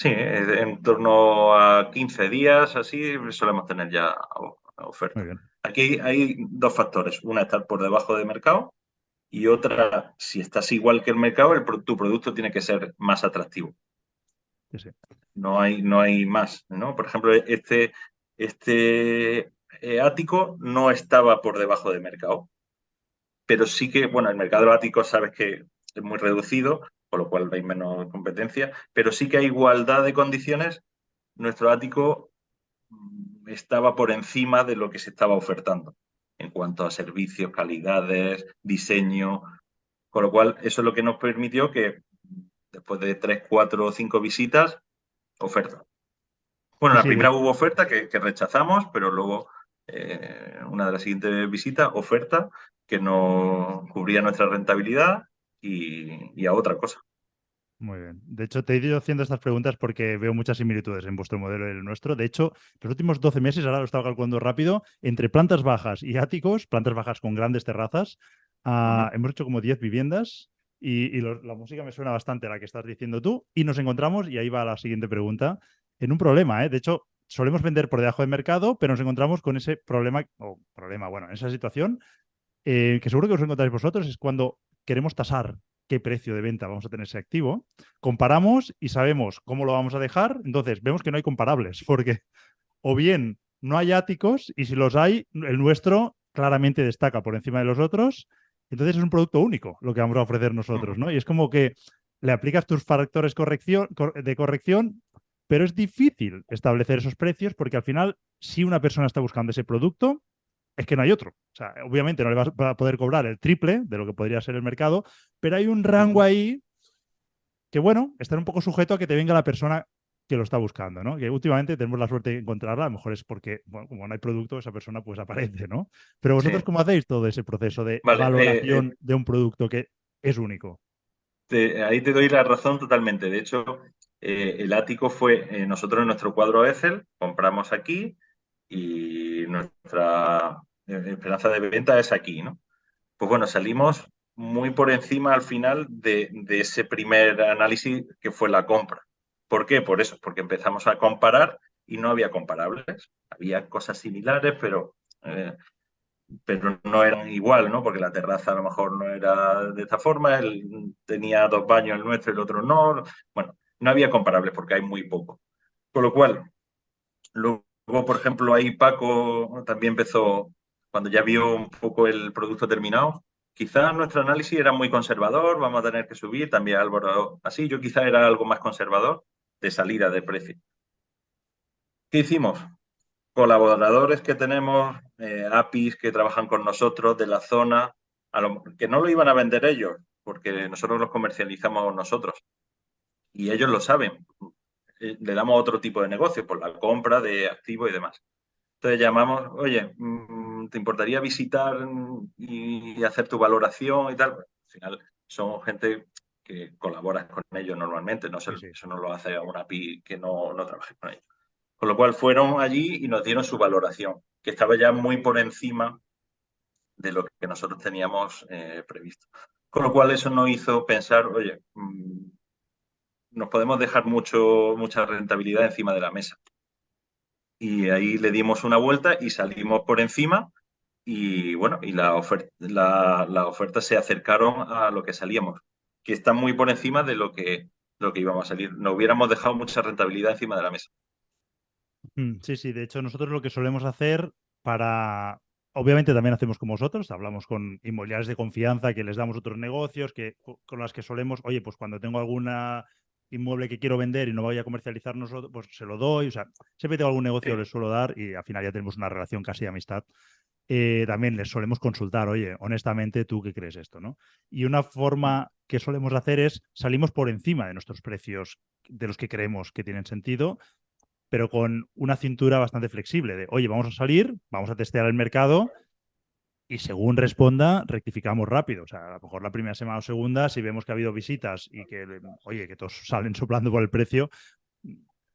sí, en torno a 15 días, así solemos tener ya Muy oferta. bien. Aquí hay dos factores. Una, estar por debajo de mercado y otra, si estás igual que el mercado, tu producto tiene que ser más atractivo. Sí, sí. No hay más, ¿no? Por ejemplo, este ático no estaba por debajo de mercado, pero sí que, bueno, el mercado de los áticos sabes que es muy reducido, por lo cual hay menos competencia, pero sí que hay igualdad de condiciones. Nuestro ático estaba por encima de lo que se estaba ofertando en cuanto a servicios, calidades, diseño, con lo cual eso es lo que nos permitió que después de 3, 4 o 5 visitas, oferta. Bueno, Sí, la sí, primera hubo oferta que rechazamos, pero luego una de las siguientes visitas, oferta que no cubría nuestra rentabilidad y a otra cosa. muy bien. De hecho, te he ido haciendo estas preguntas porque veo muchas similitudes en vuestro modelo y el nuestro. De hecho, los últimos 12 meses, ahora lo estaba calculando rápido, entre plantas bajas y áticos, plantas bajas con grandes terrazas, Ujú. hemos hecho como 10 viviendas y la música me suena bastante a la que estás diciendo tú y nos encontramos, y ahí va la siguiente pregunta, en un problema, ¿eh? De hecho, solemos vender por debajo de mercado, pero nos encontramos con ese problema, bueno, en esa situación que seguro que os encontráis vosotros, es cuando queremos tasar qué precio de venta vamos a tener ese activo, comparamos y sabemos cómo lo vamos a dejar, entonces vemos que no hay comparables, porque o bien no hay áticos y si los hay, el nuestro claramente destaca por encima de los otros, entonces es un producto único lo que vamos a ofrecer nosotros, Ujú. ¿no? Y es como que le aplicas tus factores de corrección, pero es difícil establecer esos precios porque al final, si una persona está buscando ese producto, es que no hay otro. O sea, obviamente no le vas a poder cobrar el triple de lo que podría ser el mercado, pero hay un rango Ujú. ahí que, bueno, está un poco sujeto a que te venga la persona que lo está buscando, ¿no? Que últimamente tenemos la suerte de encontrarla, a lo mejor es porque, bueno, como no hay producto, esa persona pues aparece, ¿no? Pero Sí. vosotros, ¿cómo hacéis todo ese proceso de Vale, valoración de un producto que es único? ahí te doy la razón totalmente. De hecho, el ático fue, nosotros en nuestro cuadro Excel compramos aquí y nuestra esperanza de venta es aquí, ¿no? Pues bueno, salimos muy por encima al final de ese primer análisis que fue la compra. ¿Por qué? Por eso, porque empezamos a comparar y no había comparables. Había cosas similares, pero no eran igual, ¿no? Porque la terraza a lo mejor no era de esta forma, él tenía 2 baños el nuestro y el otro no. Bueno, no había comparables porque hay muy poco. Con lo cual, luego, por ejemplo, ahí Paco también empezó, cuando ya vio un poco el producto terminado, quizás nuestro análisis era muy conservador, vamos a tener que subir, también Álvaro así, yo quizás era algo más conservador de salida de precio. ¿Qué hicimos? Colaboradores que tenemos, APIs que trabajan con nosotros de la zona, que no lo iban a vender ellos, porque nosotros los comercializamos nosotros y ellos lo saben. Le damos otro tipo de negocio por la compra de activos y demás. Entonces llamamos, oye, ¿te importaría visitar y hacer tu valoración y tal? Al final son gente que colaboras con ellos normalmente, Sí, sí. eso no lo hace a una API que no trabaje con ellos. Con lo cual fueron allí y nos dieron su valoración, que estaba ya muy por encima de lo que nosotros teníamos previsto. Con lo cual eso nos hizo pensar, oye, nos podemos dejar mucha rentabilidad encima de la mesa. Y ahí le dimos una vuelta y salimos por encima y bueno, y la oferta se acercaron a lo que salíamos, que está muy por encima de lo que íbamos a salir. Nos hubiéramos dejado mucha rentabilidad encima de la mesa. Sí, sí, de hecho nosotros lo que solemos hacer para, obviamente también hacemos como vosotros, hablamos con inmobiliarias de confianza que les damos otros negocios, con las que solemos, oye, pues cuando tengo alguna inmueble que quiero vender y no voy a comercializar nosotros, pues se lo doy, o sea, siempre tengo algún negocio Sí, les suelo dar y al final ya tenemos una relación casi de amistad. También les solemos consultar, oye, honestamente, ¿tú qué crees esto, no? Y una forma que solemos hacer es salimos por encima de nuestros precios de los que creemos que tienen sentido pero con una cintura bastante flexible de, oye, vamos a salir, vamos a testear el mercado y según responda, rectificamos rápido. O sea, a lo mejor la primera semana o segunda, si vemos que ha habido visitas y que, oye, que todos salen soplando por el precio,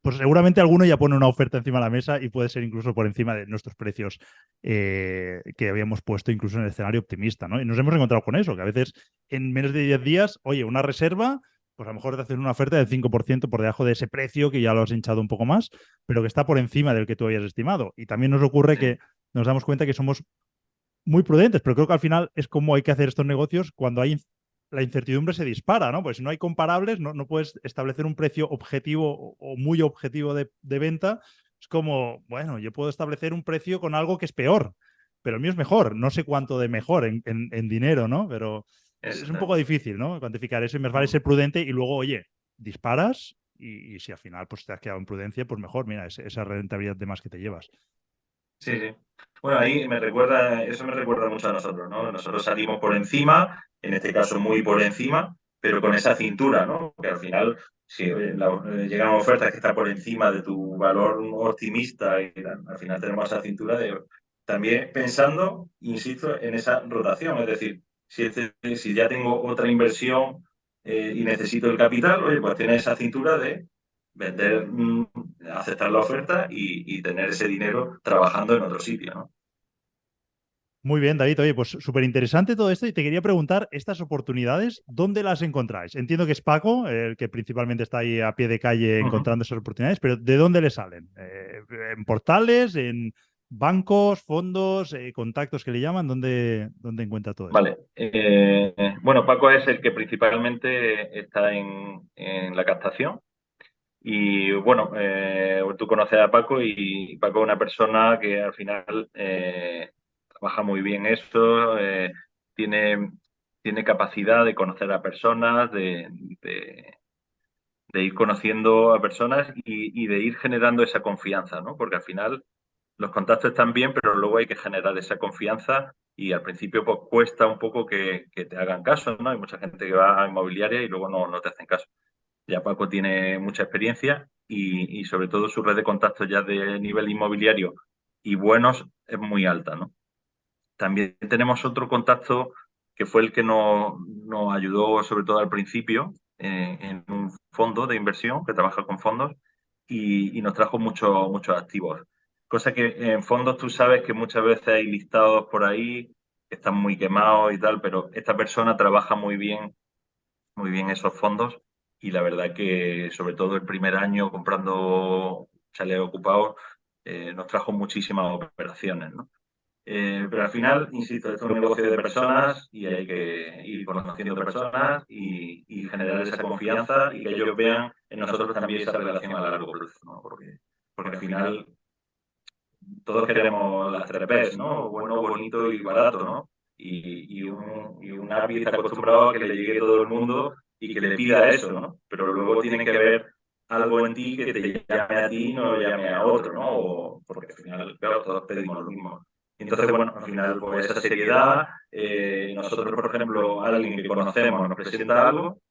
pues seguramente alguno ya pone una oferta encima de la mesa y puede ser incluso por encima de nuestros precios que habíamos puesto incluso en el escenario optimista, ¿no? Y nos hemos encontrado con eso, que a veces en menos de 10 días, oye, una reserva, pues a lo mejor te hacen una oferta del 5% por debajo de ese precio que ya lo has hinchado un poco más, pero que está por encima del que tú habías estimado. Y también nos ocurre sí, que nos damos cuenta que somos muy prudentes, pero creo que al final es como hay que hacer estos negocios cuando hay la incertidumbre se dispara, ¿no? Pues si no hay comparables, no puedes establecer un precio objetivo o muy objetivo de venta. Es como, bueno, yo puedo establecer un precio con algo que es peor, pero el mío es mejor. No sé cuánto de mejor en dinero, ¿no? Pero es un poco exactamente. difícil, ¿no? Cuantificar eso y me vale ser prudente y luego, oye, disparas y si al final pues te has quedado en prudencia, pues mejor, mira, esa rentabilidad de más que te llevas. Sí, sí. Bueno, eso me recuerda mucho a nosotros, ¿no? Nosotros salimos por encima, en este caso muy por encima, pero con esa cintura, ¿no? Que al final, si llegan ofertas que están por encima de tu valor optimista, y al final tenemos esa cintura de también pensando, insisto, en esa rotación. Es decir, si ya tengo otra inversión y necesito el capital, oye, pues tiene esa cintura de vender, aceptar la oferta y tener ese dinero trabajando en otro sitio, ¿no? Muy bien, David. Oye, pues súper interesante todo esto y te quería preguntar, estas oportunidades, ¿dónde las encontráis? Entiendo que es Paco, el que principalmente está ahí a pie de calle Ujú. encontrando esas oportunidades, pero ¿de dónde le salen? ¿En portales, en bancos, fondos, contactos que le llaman? ¿Dónde encuentra todo esto? Vale. Bueno, Paco es el que principalmente está en la captación. Y bueno, tú conoces a Paco y Paco es una persona que al final trabaja muy bien eso, tiene, tiene capacidad de conocer a personas, de ir conociendo a personas y de ir generando esa confianza, ¿no? Porque al final los contactos están bien, pero luego hay que generar esa confianza y al principio pues, cuesta un poco que te hagan caso, ¿no? Hay mucha gente que va a inmobiliaria y luego no te hacen caso. Ya Paco tiene mucha experiencia y sobre todo su red de contactos ya de nivel inmobiliario y buenos es muy alta, ¿no? También tenemos otro contacto que fue el que nos ayudó sobre todo al principio en un fondo de inversión que trabaja con fondos y nos trajo muchos activos. Cosa que en fondos tú sabes que muchas veces hay listados por ahí que están muy quemados y tal, pero esta persona trabaja muy bien esos fondos y la verdad que sobre todo el primer año comprando chalet ocupado nos trajo muchísimas operaciones, ¿no? Pero al final, insisto, esto es un negocio de personas y hay que ir conociendo personas y generar esa confianza y que ellos vean en nosotros también esa relación a largo plazo, ¿no? Porque al final todos queremos las tres Bs, ¿no? Bueno, bonito y barato, ¿no? Y un API está acostumbrado a que le llegue a todo el mundo y que le pida eso, ¿no? Pero luego tiene que haber algo en ti que te llame a ti y no llame a otro, ¿no? Porque al final, claro, todos pedimos lo mismo. Entonces, bueno, al final, pues esa seriedad, nosotros, por ejemplo, alguien que conocemos nos presenta algo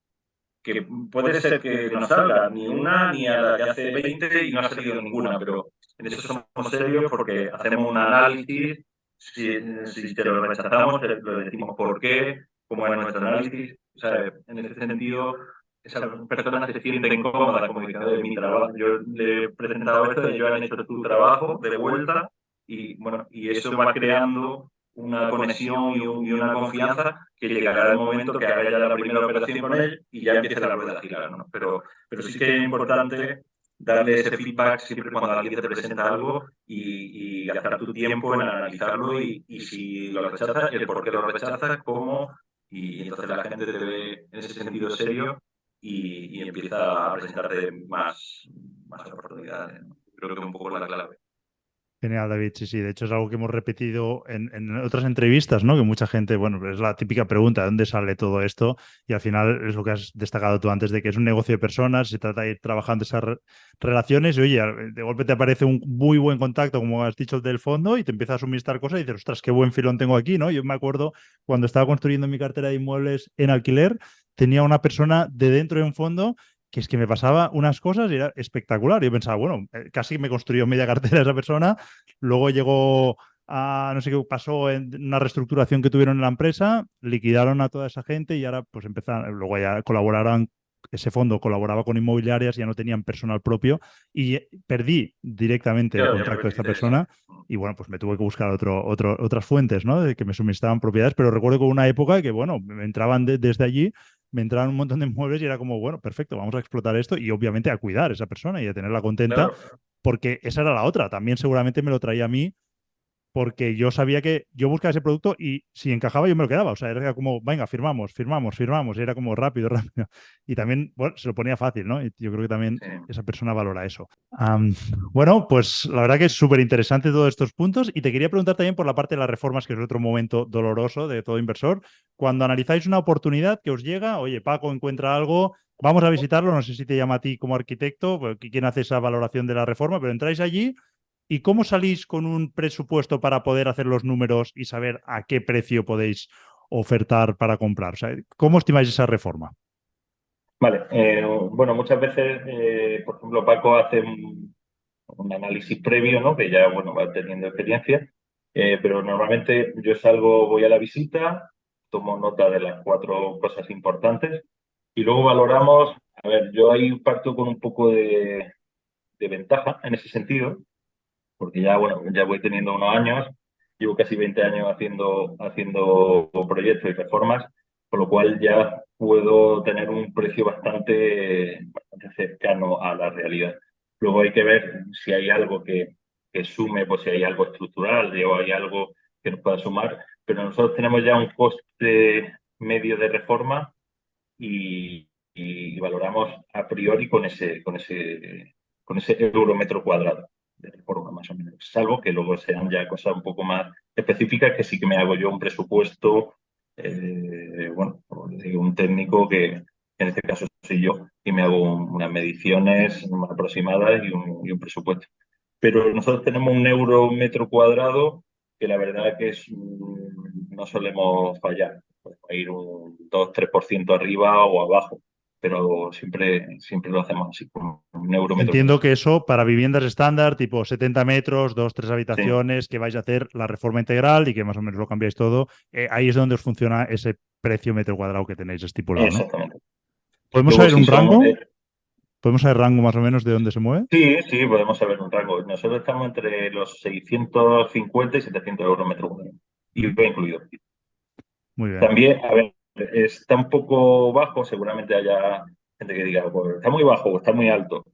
que puede ser que no salga ni una ni a la que hace 20 y no ha salido ninguna, pero en eso somos serios porque hacemos un análisis, si te lo rechazamos, te lo decimos por qué, cómo es nuestro análisis, O sea, en ese sentido, esa persona se siente incómoda como diciendo de mi trabajo. Yo le he presentado esto, ellos han hecho tu trabajo de vuelta y bueno, y eso va creando una conexión y una confianza que llegará el momento que haga ya la primera operación con él y ya empiece la rueda a girar, ¿no? Pero sí que es importante darle ese feedback siempre cuando alguien te presenta algo y gastar tu tiempo en analizarlo y si lo rechazas, el por qué lo rechazas, cómo, y entonces la gente te ve en ese sentido serio y empieza a presentarte más oportunidades, ¿no? Creo que es un poco la clave. Genial, David. Sí, sí. De hecho, es algo que hemos repetido en otras entrevistas, ¿no? Que mucha gente, bueno, es la típica pregunta, ¿de dónde sale todo esto? Y al final es lo que has destacado tú antes, de que es un negocio de personas, se trata de ir trabajando esas relaciones y, oye, de golpe te aparece un muy buen contacto, como has dicho, el del fondo, y te empieza a suministrar cosas y dices, ostras, qué buen filón tengo aquí, ¿no? Yo me acuerdo cuando estaba construyendo mi cartera de inmuebles en alquiler, tenía una persona de dentro de un fondo que es que me pasaba unas cosas y era espectacular. Yo pensaba, bueno, casi me construyó media cartera esa persona. Luego llegó a, no sé qué pasó en una reestructuración que tuvieron en la empresa, liquidaron a toda esa gente y ahora pues empezaron, luego ya colaboraron, ese fondo colaboraba con inmobiliarias, ya no tenían personal propio y perdí directamente el Claro, ya me contacto de esta perdiste eso. persona y bueno, pues me tuve que buscar otras fuentes, ¿no? De que me suministraban propiedades, pero recuerdo que hubo una época que, bueno, me entraban desde allí, me entraban un montón de muebles y era como, bueno, perfecto, vamos a explotar esto y obviamente a cuidar a esa persona y a tenerla contenta, Claro, porque esa era la otra. También seguramente me lo traía a mí porque yo sabía que yo buscaba ese producto y si encajaba yo me lo quedaba. O sea, era como, venga, firmamos, firmamos, firmamos. Y era como rápido, rápido. Y también, bueno, se lo ponía fácil, ¿no? Y yo creo que también sí. esa persona valora eso. Bueno, pues la verdad que es súper interesante todos estos puntos y te quería preguntar también por la parte de las reformas, que es otro momento doloroso de todo inversor. Cuando analizáis una oportunidad que os llega, oye, Paco encuentra algo, vamos a visitarlo, no sé si te llama a ti como arquitecto, pues, quién hace esa valoración de la reforma, pero entráis allí. ¿Y cómo salís con un presupuesto para poder hacer los números y saber a qué precio podéis ofertar para comprar? O sea, ¿cómo estimáis esa reforma? Vale, bueno, muchas veces, por ejemplo, Paco hace un análisis previo, ¿no? Que ya, bueno, va teniendo experiencia, pero normalmente yo salgo, voy a la visita, tomo nota de las cuatro cosas importantes y luego valoramos, a ver, yo ahí parto con un poco de ventaja en ese sentido, porque ya, bueno, ya voy teniendo unos años, llevo casi 20 años haciendo proyectos y reformas, con lo cual ya puedo tener un precio bastante cercano a la realidad. Luego hay que ver si hay algo que sume, pues si hay algo estructural o hay algo que nos pueda sumar, pero nosotros tenemos ya un coste medio de reforma y valoramos a priori con ese euro metro cuadrado de reforma más o menos. Salvo que luego sean ya cosas un poco más específicas que sí que me hago yo un presupuesto, bueno, como les digo, un técnico que en este caso soy yo y me hago unas mediciones más aproximadas y un presupuesto. Pero nosotros tenemos un euro metro cuadrado que la verdad que no solemos fallar. Podemos ir un 2-3% arriba o abajo, pero siempre lo hacemos así, con un euro metro Entiendo cuadrado. que eso para viviendas estándar, tipo 70 metros, dos, tres Sí, habitaciones, que vais a hacer la reforma integral y que más o menos lo cambiáis todo, ahí es donde os funciona ese precio metro cuadrado que tenéis estipulado, ¿no? exactamente. ¿Podemos Luego, saber si un son, rango? ¿Podemos saber rango más o menos de dónde se mueve? sí, sí, podemos saber un rango. Nosotros estamos entre los 650 y 700 euros metro cuadrado, y Ujú. va incluido. Muy bien. También, a ver, está un poco bajo, seguramente haya gente que diga, pues está muy bajo o está muy alto.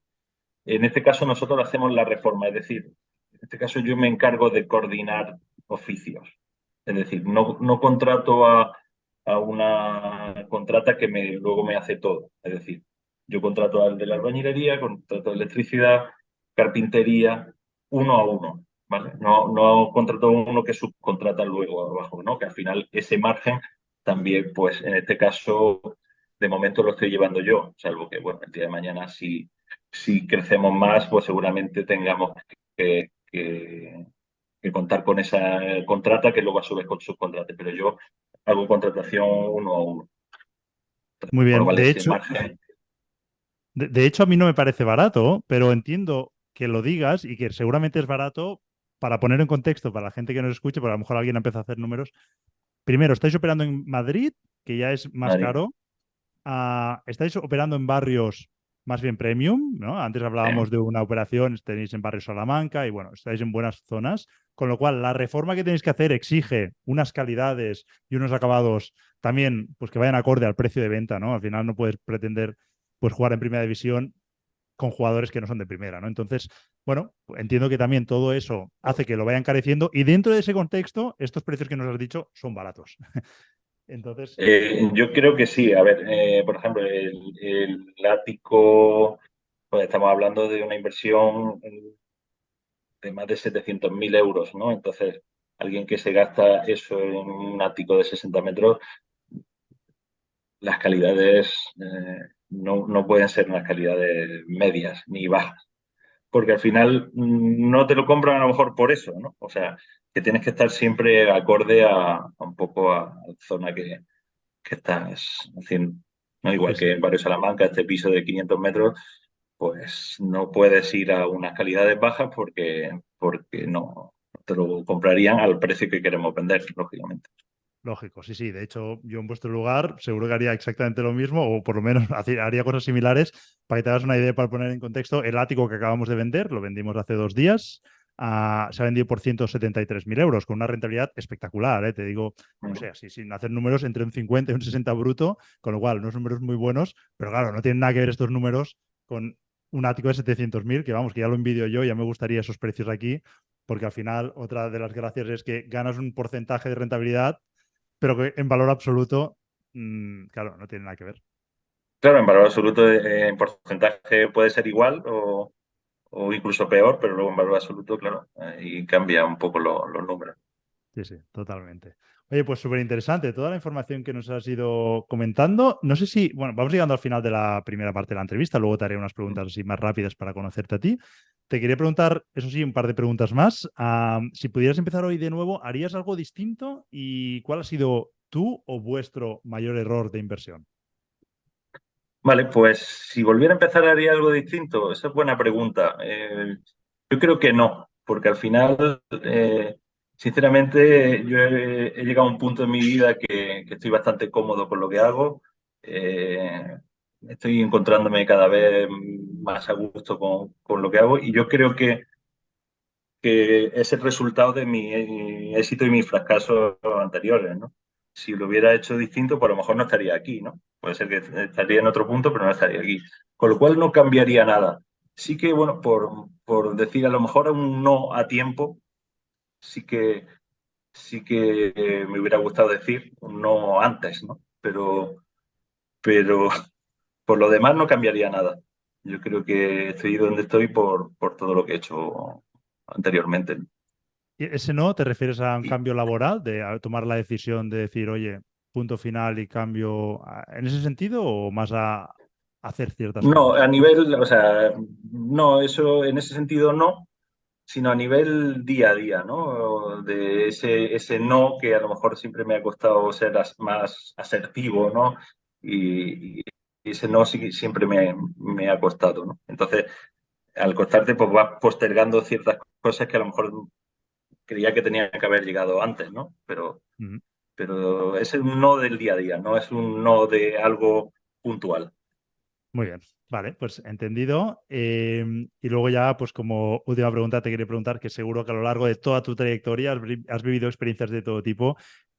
En este caso nosotros hacemos la reforma, es decir, en este caso yo me encargo de coordinar oficios. Es decir, no contrato a una contrata que luego me hace todo. Es decir, yo contrato al de la albañilería, contrato de electricidad, carpintería, uno a uno. ¿Vale? No contrato a uno que subcontrata luego abajo, ¿no? Que al final ese margen también, pues en este caso, de momento lo estoy llevando yo, salvo que, bueno, el día de mañana si crecemos más, pues seguramente tengamos que contar con esa contrata que luego a su vez con subcontrate. Pero yo hago contratación uno a uno. Muy Con lo bien. cual ese margen. De hecho, a mí no me parece barato, pero entiendo que lo digas y que seguramente es barato para poner en contexto para la gente que nos escuche, porque a lo mejor alguien empieza a hacer números. Primero, estáis operando en Madrid, que ya es más Madrid. caro. ¿Estáis operando en barrios más bien premium, ¿no? Antes hablábamos Sí. de una operación, tenéis en barrio Salamanca y bueno, estáis en buenas zonas, con lo cual la reforma que tenéis que hacer exige unas calidades y unos acabados también, pues que vayan acorde al precio de venta, ¿no? Al final no puedes pretender pues jugar en primera división con jugadores que no son de primera, ¿no? Entonces, bueno, entiendo que también todo eso hace que lo vaya encareciendo y dentro de ese contexto, estos precios que nos has dicho son baratos. Entonces, Yo creo que sí. A ver, por ejemplo, el ático, pues estamos hablando de una inversión de más de 700.000 euros, ¿no? Entonces, alguien que se gasta eso en un ático de 60 metros, las calidades no pueden ser unas calidades medias ni bajas, porque al final no te lo compran a lo mejor por eso, ¿no? O sea, que tienes que estar siempre acorde a un poco a la zona que estás haciendo. ¿No? sí, Igual que sí. en Barrio Salamanca, este piso de 500 metros, pues no puedes ir a unas calidades bajas porque no te lo comprarían al precio que queremos vender, lógicamente. Lógico, sí, sí. De hecho, yo en vuestro lugar seguro que haría exactamente lo mismo, o por lo menos haría cosas similares. Para que te hagas una idea, para poner en contexto, el ático que acabamos de vender, lo vendimos hace 2 días, se ha vendido por 173.000 euros, con una rentabilidad espectacular, ¿eh? Te digo, no sé, así sin hacer números, entre un 50 y un 60 bruto, con lo cual, unos números muy buenos, pero claro, no tienen nada que ver estos números con un ático de 700.000, que vamos, que ya lo envidio yo, ya me gustaría esos precios aquí, porque al final otra de las gracias es que ganas un porcentaje de rentabilidad pero que en valor absoluto, claro, no tiene nada que ver. Claro, en valor absoluto, en porcentaje puede ser igual o incluso peor, pero luego en valor absoluto, claro, y cambia un poco los números. Sí, sí, totalmente. Oye, pues súper interesante toda la información que nos has ido comentando. No sé si, bueno, vamos llegando al final de la primera parte de la entrevista, luego te haré unas preguntas así más rápidas para conocerte a ti. Te quería preguntar, eso sí, un par de preguntas más. Si pudieras empezar hoy de nuevo, ¿harías algo distinto? ¿Y cuál ha sido tu o vuestro mayor error de inversión? Vale, pues si volviera a empezar, ¿haría algo distinto? Esa es buena pregunta. Yo creo que no, porque al final, sinceramente, yo he llegado a un punto en mi vida que estoy bastante cómodo con lo que hago. Eh, Estoy encontrándome cada vez más a gusto con lo que hago y yo creo que es el resultado de mi éxito y mis fracasos anteriores, ¿no? Si lo hubiera hecho distinto, pues a lo mejor no estaría aquí, ¿no? Puede ser que estaría en otro punto, pero no estaría aquí. Con lo cual no cambiaría nada. Sí que, bueno, por decir a lo mejor un no a tiempo, sí que me hubiera gustado decir un no antes, ¿no? Pero por lo demás no cambiaría nada. Yo creo que estoy donde estoy por todo lo que he hecho anteriormente, ¿no? ¿Y ese no te refieres a un Y, cambio laboral, de tomar la decisión de decir, oye, punto final y cambio en ese sentido o más a hacer ciertas No, cosas? a nivel, o sea, no, eso en ese sentido no, sino a nivel día a día, ¿no? De ese no que a lo mejor siempre me ha costado ser más asertivo, ¿no? Y ese no sí que siempre me ha costado, ¿no? Entonces, al costarte, pues vas postergando ciertas cosas que a lo mejor creía que tenía que haber llegado antes, ¿no? Ujú. Pero es un no del día a día, no es un no de algo puntual. Muy bien, vale, pues entendido. Y luego ya, pues como última pregunta, te quería preguntar que seguro que a lo largo de toda tu trayectoria has vivido experiencias de todo tipo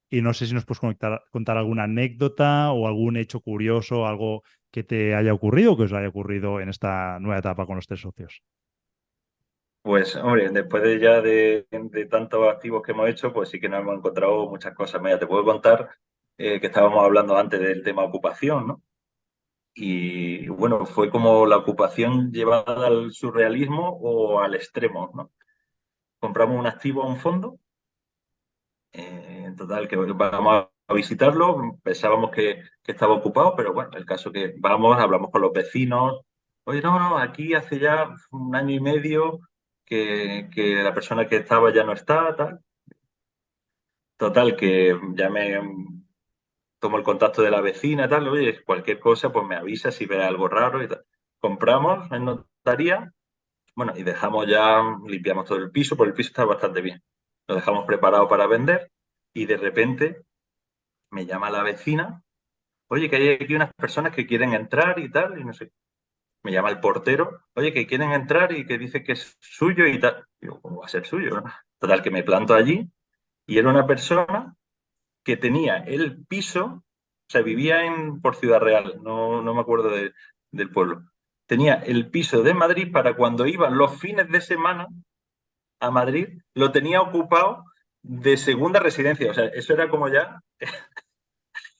y no sé si nos puedes contar alguna anécdota o algún hecho curioso, algo que te haya ocurrido o que os haya ocurrido en esta nueva etapa con los tres socios. Pues, hombre, después de ya de tantos activos que hemos hecho, pues sí que nos hemos encontrado muchas cosas. Mira, te puedo contar que estábamos hablando antes del tema ocupación, ¿no? Y bueno, fue como la ocupación llevada al surrealismo o al extremo, ¿no? Compramos un activo a un fondo, en total, que vamos a visitarlo, pensábamos que estaba ocupado, pero bueno, el caso que vamos, hablamos con los vecinos, oye, no, no, aquí hace ya un año y medio que la persona que estaba ya no está, tal. Total, que ya me tomo el contacto de la vecina, tal, oye, cualquier cosa, pues me avisa si ve algo raro y tal. Compramos en notaría, bueno, y dejamos ya, limpiamos todo el piso, porque el piso está bastante bien. Lo dejamos preparado para vender y de repente me llama la vecina, oye, que hay aquí unas personas que quieren entrar y tal, y no sé. Me llama el portero, oye, que quieren entrar y que dice que es suyo y tal. Digo, ¿cómo va a ser suyo, no? Total, que me planto allí y era una persona que tenía el piso, o sea, vivía por Ciudad Real, no me acuerdo del pueblo. Tenía el piso de Madrid para cuando iban los fines de semana a Madrid, lo tenía ocupado de segunda residencia. O sea, eso era como ya.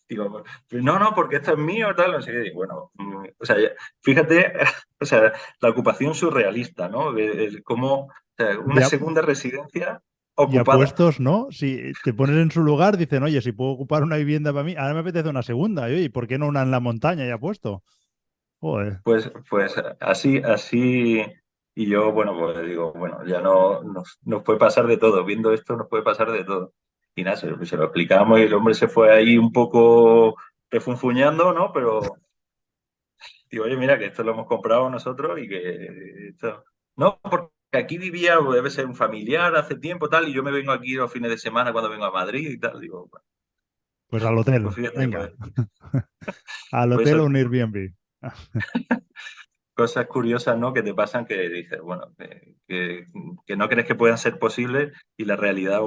Digo, no, porque esto es mío, tal, no sé qué. Y bueno, o sea, fíjate, o sea, la ocupación surrealista, ¿no? Cómo, o sea, una Ya, segunda residencia y ocupada. apuestos, ¿no? Si te pones en su lugar, dicen, oye, si puedo ocupar una vivienda para mí, ahora me apetece una segunda. Y oye, ¿por qué no una en la montaña ya puesto? Joder. Pues así, y yo, bueno, pues digo, bueno, ya nos puede pasar de todo, viendo esto nos puede pasar de todo. Y nada, se lo explicamos y el hombre se fue ahí un poco refunfuñando, ¿no? Pero digo, oye, mira, que esto lo hemos comprado nosotros y que esto... No, porque aquí vivía, debe ser un familiar hace tiempo, tal, y yo me vengo aquí los fines de semana cuando vengo a Madrid y tal. Digo, bueno, Pues al pues hotel, fíjate, venga, al pues hotel eso, o un Airbnb. cosas curiosas, ¿no? Que te pasan que dices, bueno, que no crees que puedan ser posibles y la realidad,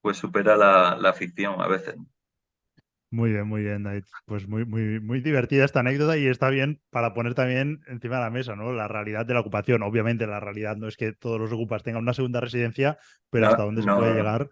pues supera la ficción a veces. Muy bien, David. Pues muy divertida esta anécdota y está bien para poner también encima de la mesa, ¿no? La realidad de la ocupación. Obviamente, la realidad no es que todos los ocupas tengan una segunda residencia, pero hasta No, dónde se no, puede no. llegar.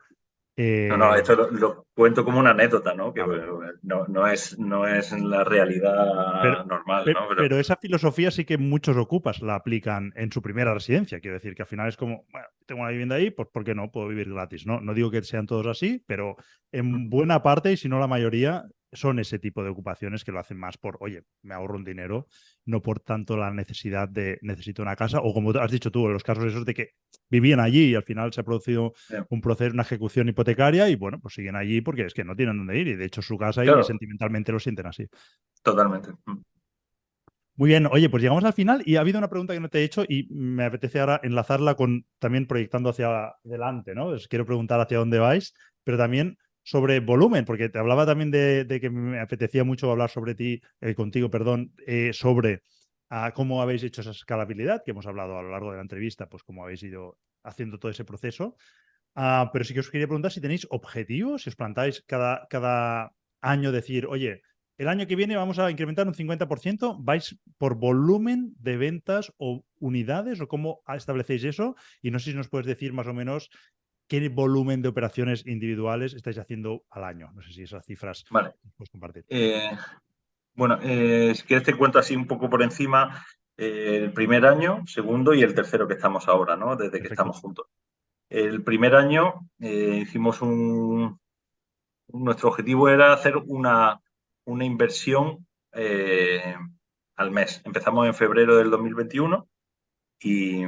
No, eh, esto lo cuento como una anécdota, ¿no? Que claro. bueno, no es la Pero, realidad normal, ¿no? Pero pero esa filosofía sí que muchos ocupas la aplican en su primera residencia. Quiero decir que al final es como, bueno, tengo una vivienda ahí, pues ¿por qué no? Puedo vivir gratis, ¿no? No digo que sean todos así, pero en buena parte, y si no la mayoría, son ese tipo de ocupaciones que lo hacen más por, oye, me ahorro un dinero, no por tanto la necesidad de necesito una casa, o como has dicho tú, en los casos esos de que vivían allí y al final se ha producido un proceso, una ejecución hipotecaria y bueno, pues siguen allí porque es que no tienen dónde ir y de hecho es su casa y claro, sentimentalmente lo sienten así. totalmente. Muy bien, oye, pues llegamos al final y ha habido una pregunta que no te he hecho y me apetece ahora enlazarla con también proyectando hacia adelante, ¿no? Os quiero preguntar hacia dónde vais, pero también sobre volumen, porque te hablaba también de que me apetecía mucho hablar sobre ti, contigo, perdón, sobre cómo habéis hecho esa escalabilidad, que hemos hablado a lo largo de la entrevista, pues cómo habéis ido haciendo todo ese proceso. Pero sí que os quería preguntar si tenéis objetivos, si os plantáis cada año decir, oye, el año que viene vamos a incrementar un 50%, ¿vais por volumen de ventas o unidades o cómo establecéis eso? Y no sé si nos puedes decir más o menos qué volumen de operaciones individuales estáis haciendo al año. No sé si esas cifras Vale. las puedes compartir. Eh, bueno, si quieres te cuento así un poco por encima el primer año, segundo y el tercero que estamos ahora, ¿no? Desde que Perfecto. estamos juntos. El primer año hicimos nuestro objetivo era hacer una inversión al mes. Empezamos en febrero del 2021 y,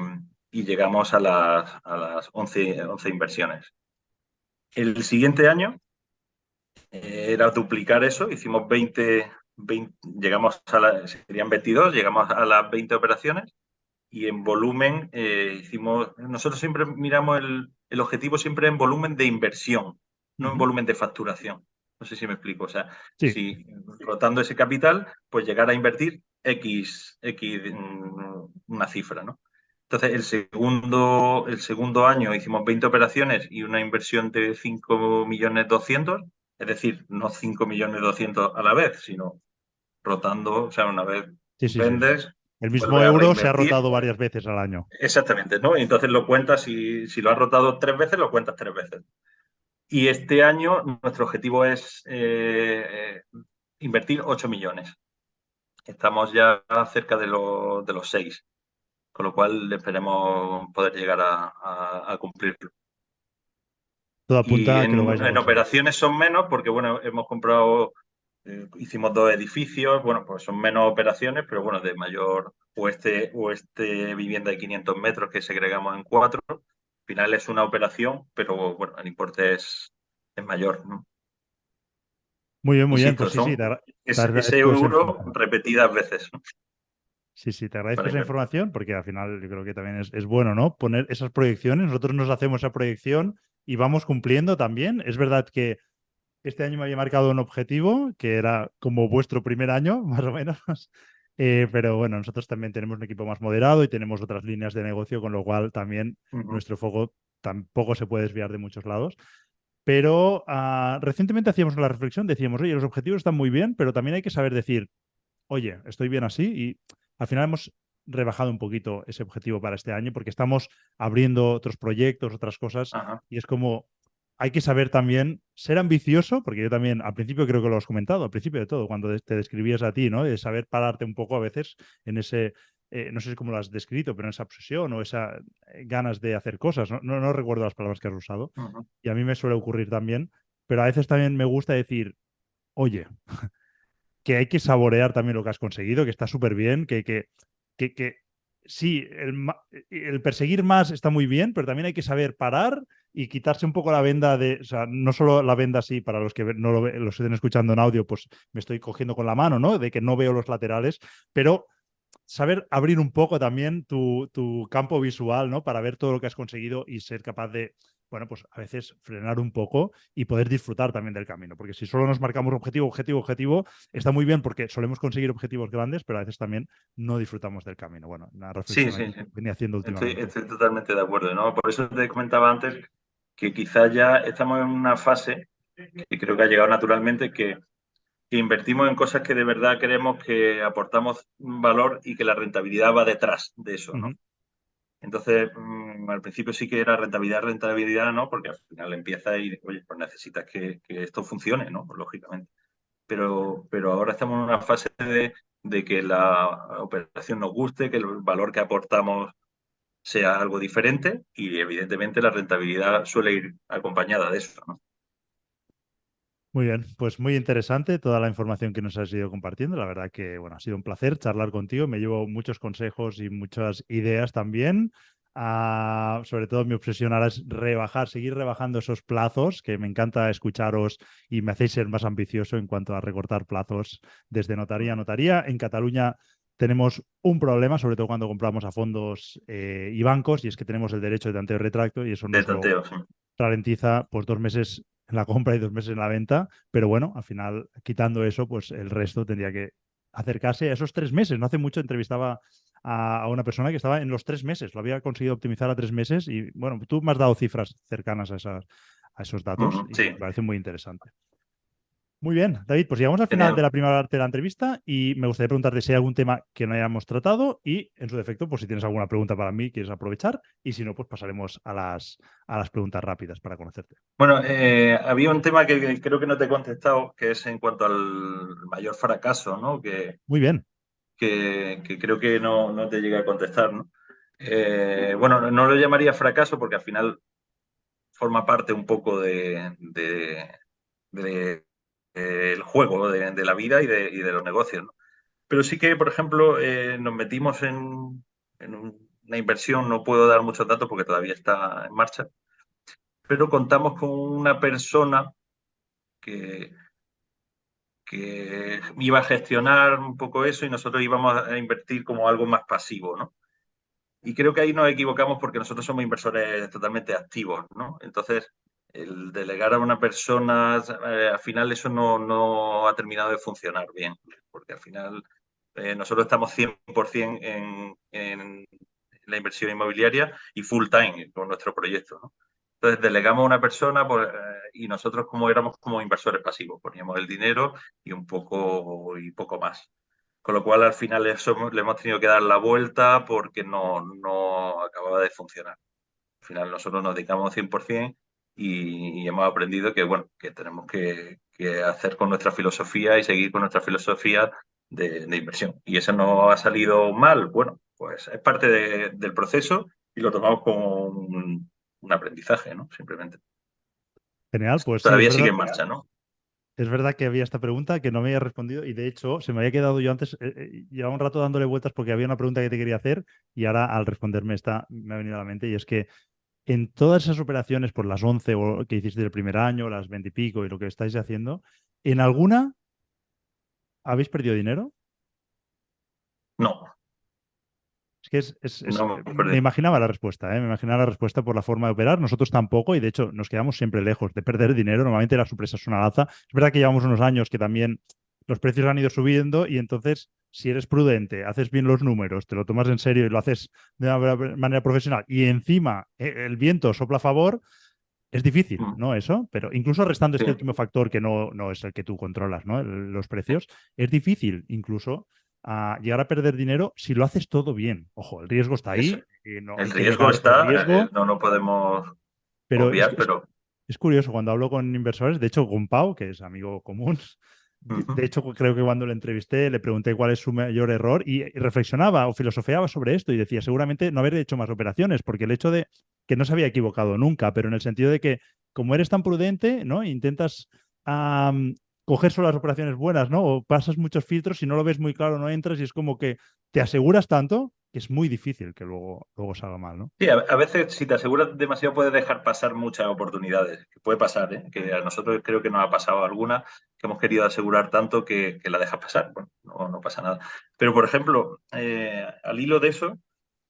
y llegamos a las 11 inversiones. El siguiente año era duplicar eso, hicimos 20, llegamos serían 22, llegamos a las 20 operaciones y en volumen nosotros siempre miramos el objetivo siempre en volumen de inversión, no en Ujú. volumen de facturación. No sé si me explico. O sea, Sí, si rotando ese capital, pues llegar a invertir una cifra, ¿no? Entonces, el segundo año hicimos 20 operaciones y una inversión de 5.200.000, es decir, no 5.200.000 a la vez, sino rotando, o sea, una vez sí, sí, sí, sí. vendes, El mismo vuelve a euro se ha reinvertir. rotado varias veces al año. Exactamente, ¿no? Y entonces lo cuentas, si lo has rotado 3 veces, lo cuentas 3 veces. Y este año nuestro objetivo es invertir 8 millones. Estamos ya cerca de los 6, con lo cual esperemos poder llegar a cumplirlo. Todo Y apunta a que lo vais a en conseguir. operaciones son menos porque, bueno, hemos comprado, hicimos 2 edificios, bueno, pues son menos operaciones, pero bueno, de mayor, o este vivienda de 500 metros que segregamos en 4. Al final es una operación, pero bueno, el importe es mayor, ¿no? Muy bien, Insisto, pues sí, sí, son te ese agradezco esa euro información. repetidas veces, ¿no? Sí, sí, te agradezco Para esa invertir. información porque al final yo creo que también es bueno, ¿no? Poner esas proyecciones, nosotros nos hacemos esa proyección y vamos cumpliendo también. Es verdad que Este año me había marcado un objetivo que era como vuestro primer año, más o menos. Pero bueno, nosotros también tenemos un equipo más moderado y tenemos otras líneas de negocio, con lo cual también Ujú. nuestro foco tampoco se puede desviar de muchos lados. Pero recientemente hacíamos la reflexión, decíamos, oye, los objetivos están muy bien, pero también hay que saber decir, oye, estoy bien así y al final hemos rebajado un poquito ese objetivo para este año porque estamos abriendo otros proyectos, otras cosas Ajá. y es como hay que saber también ser ambicioso, porque yo también al principio creo que lo has comentado, al principio de todo, cuando te describías a ti, ¿no? De saber pararte un poco a veces en ese, no sé cómo lo has descrito, pero en esa obsesión o esa ganas de hacer cosas, ¿no? No recuerdo las palabras que has usado Ujú. y a mí me suele ocurrir también, pero a veces también me gusta decir, oye, que hay que saborear también lo que has conseguido, que está súper bien, que sí, el perseguir más está muy bien, pero también hay que saber parar y quitarse un poco la venda de, o sea, no solo la venda así, para los que no lo estén escuchando en audio, pues me estoy cogiendo con la mano, ¿no? De que no veo los laterales, pero saber abrir un poco también tu campo visual, ¿no? Para ver todo lo que has conseguido y ser capaz de, bueno, pues a veces frenar un poco y poder disfrutar también del camino. Porque si solo nos marcamos objetivo, objetivo, objetivo, está muy bien porque solemos conseguir objetivos grandes, pero a veces también no disfrutamos del camino. Bueno, una Sí, reflexión sí, aquí sí. que venía haciendo Estoy, últimamente. estoy totalmente de acuerdo, ¿no? Por eso te comentaba antes que quizás ya estamos en una fase, y creo que ha llegado naturalmente, que invertimos en cosas que de verdad creemos que aportamos un valor y que la rentabilidad va detrás de eso, Ujú. ¿no? Entonces, al principio sí que era rentabilidad, rentabilidad, ¿no? Porque al final empieza y, oye, pues necesitas que esto funcione, ¿no? Pues, lógicamente. Pero ahora estamos en una fase de que la operación nos guste, que el valor que aportamos sea algo diferente y evidentemente la rentabilidad suele ir acompañada de eso, ¿no? Muy bien, pues muy interesante toda la información que nos has ido compartiendo. La verdad que, bueno, ha sido un placer charlar contigo. Me llevo muchos consejos y muchas ideas también. Sobre todo mi obsesión ahora es rebajar, seguir rebajando esos plazos, que me encanta escucharos y me hacéis ser más ambicioso en cuanto a recortar plazos desde notaría a notaría. En Cataluña tenemos un problema, sobre todo cuando compramos a fondos y bancos, y es que tenemos el derecho de tanteo y retracto y eso De nos lo tanteo, sí. ralentiza pues 2 meses en la compra y 2 meses en la venta, pero bueno, al final, quitando eso, pues el resto tendría que acercarse a esos 3 meses. No hace mucho entrevistaba a una persona que estaba en los 3 meses, lo había conseguido optimizar a 3 meses y bueno, tú me has dado cifras cercanas a esos datos y Sí, me parece muy interesante. Muy bien, David, pues llegamos al final de genial. la primera parte de la entrevista y me gustaría preguntarte si hay algún tema que no hayamos tratado y, en su defecto, pues si tienes alguna pregunta para mí, quieres aprovechar y si no, pues pasaremos a las preguntas rápidas para conocerte. Bueno, había un tema que creo que no te he contestado, que es en cuanto al mayor fracaso, ¿no? Muy bien. Que creo que no te llegué a contestar, ¿no? Bueno, no lo llamaría fracaso porque al final forma parte un poco de- el juego de la vida y de los negocios, ¿no? Pero sí que, por ejemplo, nos metimos en una inversión, no puedo dar muchos datos porque todavía está en marcha, pero contamos con una persona que, que iba a gestionar un poco eso y nosotros íbamos a invertir como algo más pasivo, ¿no? Y creo que ahí nos equivocamos porque nosotros somos inversores totalmente activos, ¿no? Entonces, el delegar a una persona, al final eso no ha terminado de funcionar bien, porque al final nosotros estamos 100% en la inversión inmobiliaria y full time con nuestro proyecto, ¿no? Entonces, delegamos a una persona pues, y nosotros como éramos como inversores pasivos, poníamos el dinero y poco más. Con lo cual, al final, eso le hemos tenido que dar la vuelta porque no acababa de funcionar. Al final, nosotros nos dedicamos 100% y hemos aprendido que, bueno, que tenemos que hacer con nuestra filosofía y seguir con nuestra filosofía de inversión. Y eso no ha salido mal. Bueno, pues es parte del proceso y lo tomamos como un aprendizaje, ¿no? Simplemente. Genial, pues sí, Todavía sigue en marcha, ¿no? es verdad que había esta pregunta que no me había respondido y de hecho se me había quedado yo antes, llevaba un rato dándole vueltas porque había una pregunta que te quería hacer y ahora al responderme esta me ha venido a la mente y es que en todas esas operaciones, por las 11 o que hiciste el primer año, las 20 y pico y lo que estáis haciendo, ¿en alguna habéis perdido dinero? No, Es que No, me imaginaba la respuesta, ¿eh? Me imaginaba la respuesta por la forma de operar. Nosotros tampoco, y de hecho nos quedamos siempre lejos de perder dinero. Normalmente las sorpresas son al alza. Es verdad que llevamos unos años que también los precios han ido subiendo y entonces, si eres prudente, haces bien los números, te lo tomas en serio y lo haces de una manera profesional y encima el viento sopla a favor, es difícil, mm, ¿no? Eso, pero incluso restando sí, este último factor que no es el que tú controlas, ¿no? Los precios, es difícil incluso llegar a perder dinero si lo haces todo bien. Ojo, el riesgo está eso. ahí y no El hay que riesgo negar el está, riesgo, no lo podemos pero obviar, pero es curioso cuando hablo con inversores, de hecho con Pau, que es amigo común, de ujú, hecho creo que cuando le entrevisté le pregunté cuál es su mayor error y reflexionaba o filosofeaba sobre esto y decía seguramente no haber hecho más operaciones, porque el hecho de que no se había equivocado nunca, pero en el sentido de que como eres tan prudente, ¿no? Intentas am, coger solo las operaciones buenas, ¿no? O pasas muchos filtros y no lo ves muy claro, no entras y es como que te aseguras tanto que es muy difícil que luego salga mal, ¿no? sí, a veces si te aseguras demasiado puedes dejar pasar muchas oportunidades, que puede pasar, ¿eh? Que a nosotros creo que nos ha pasado alguna, que hemos querido asegurar tanto que la dejas pasar. Bueno, no pasa nada. Pero, por ejemplo, al hilo de eso,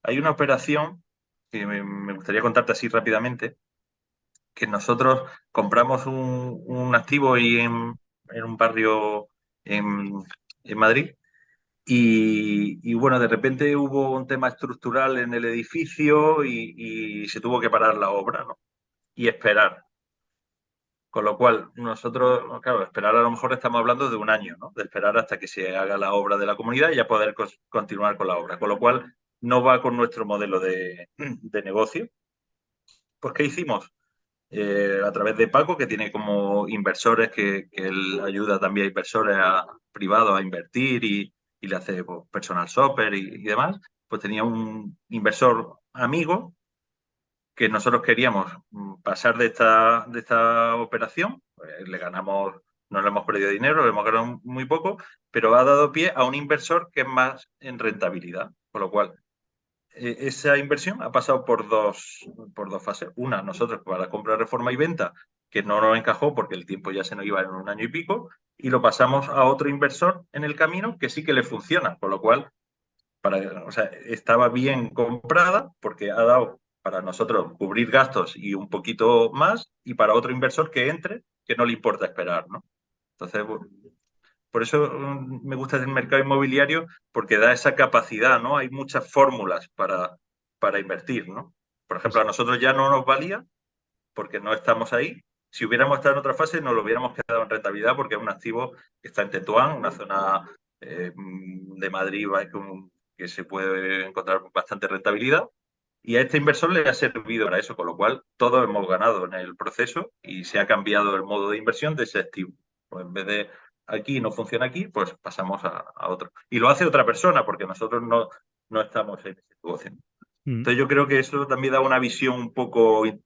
hay una operación que me gustaría contarte así rápidamente, que nosotros compramos un activo ahí en un barrio en Madrid. Y bueno, de repente hubo un tema estructural en el edificio y se tuvo que parar la obra, ¿no? Y esperar. Con lo cual, nosotros, claro, esperar a lo mejor estamos hablando de un año, ¿no? De esperar hasta que se haga la obra de la comunidad y ya poder continuar con la obra. Con lo cual, no va con nuestro modelo de negocio. Pues, ¿qué hicimos? A través de Paco, que tiene como inversores, que él ayuda también a inversores privados a invertir y le hace pues, personal shopper y demás, pues tenía un inversor amigo que nosotros queríamos pasar de esta operación. Le ganamos, no le hemos perdido dinero, le hemos ganado muy poco, pero ha dado pie a un inversor que es más en rentabilidad, con lo cual esa inversión ha pasado por dos fases. Una, nosotros para la compra, reforma y venta, que no nos encajó porque el tiempo ya se nos iba en un año y pico, y lo pasamos a otro inversor en el camino que sí que le funciona, con lo cual o sea, estaba bien comprada porque ha dado para nosotros cubrir gastos y un poquito más, y para otro inversor que entre, que no le importa esperar, ¿no? Entonces, bueno, por eso me gusta el mercado inmobiliario, porque da esa capacidad, ¿no? Hay muchas fórmulas para invertir, ¿no? Por Sí, ejemplo, a sí. nosotros ya no nos valía porque no estamos ahí. Si hubiéramos estado en otra fase, nos lo hubiéramos quedado en rentabilidad porque es un activo que está en Tetuán, una zona de Madrid que se puede encontrar bastante rentabilidad. Y a este inversor le ha servido para eso, con lo cual todos hemos ganado en el proceso y se ha cambiado el modo de inversión de ese activo. Pues en vez de aquí no funciona aquí, pues pasamos a otro. Y lo hace otra persona porque nosotros no estamos en ese negocio. Mm. Entonces yo creo que eso también da una visión un poco Sí,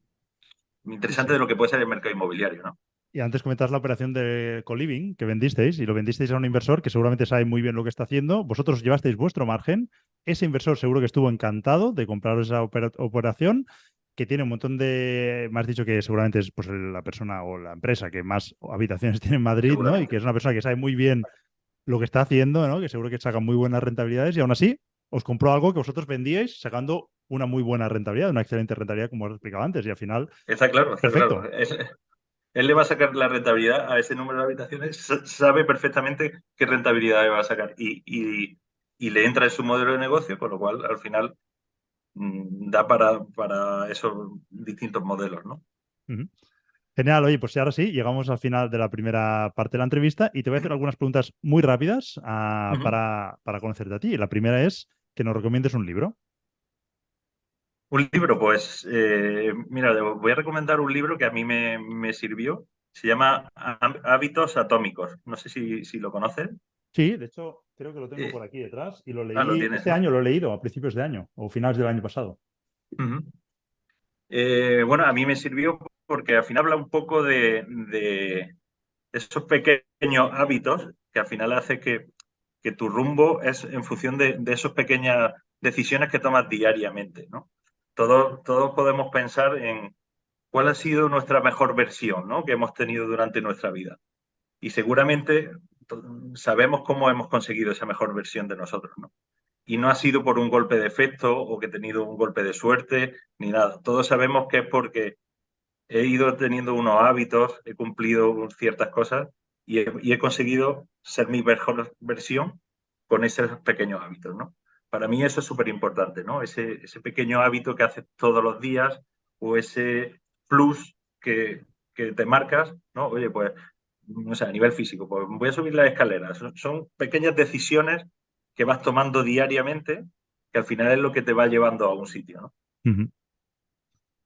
interesante de sí. lo que puede ser el mercado inmobiliario, ¿no? Y antes comentabas la operación de Coliving que vendisteis y lo vendisteis a un inversor que seguramente sabe muy bien lo que está haciendo. Vosotros llevasteis vuestro margen. Ese inversor seguro que estuvo encantado de comprar esa operación que tiene un montón de... Me has dicho que seguramente es pues, la persona o la empresa que más habitaciones tiene en Madrid, ¿no? Y que Seguramente. es una persona que sabe muy bien lo que está haciendo, ¿no? Que seguro que saca muy buenas rentabilidades y aún así os compró algo que vosotros vendíais sacando una muy buena rentabilidad, una excelente rentabilidad, como os explicaba antes. Y al final, Está claro, está claro. perfecto. Él le va a sacar la rentabilidad a ese número de habitaciones, sabe perfectamente qué rentabilidad le va a sacar y le entra en su modelo de negocio, con lo cual al final da para esos distintos modelos, ¿no? Ujú. Genial, oye, pues ahora sí, llegamos al final de la primera parte de la entrevista y te voy a hacer algunas preguntas muy rápidas Ujú. para conocerte a ti. La primera es que nos recomiendes un libro. Un libro, pues, mira, voy a recomendar un libro que a mí me sirvió. Se llama Hábitos Atómicos. No sé si lo conoces. Sí, de hecho, creo que lo tengo Eh, por aquí detrás y lo lo leí, tienes, este ¿no? año lo he leído, a principios de año o finales del año pasado. Ujú. Bueno, a mí me sirvió porque al final habla un poco de esos pequeños hábitos que al final hace que tu rumbo es en función de esas pequeñas decisiones que tomas diariamente, ¿no? Todos podemos pensar en cuál ha sido nuestra mejor versión, ¿no? Que hemos tenido durante nuestra vida. Y seguramente sabemos cómo hemos conseguido esa mejor versión de nosotros, ¿no? y no ha sido por un golpe de efecto o que he tenido un golpe de suerte ni nada. Todos sabemos que es porque he ido teniendo unos hábitos, he cumplido ciertas cosas y he conseguido ser mi mejor versión con esos pequeños hábitos, ¿no? Para mí eso es súper importante, ¿no? Ese pequeño hábito que haces todos los días o ese plus que te marcas, ¿no? Oye, pues, no sé, a nivel físico, pues voy a subir las escaleras. Son pequeñas decisiones que vas tomando diariamente que al final es lo que te va llevando a un sitio, ¿no? Ujú.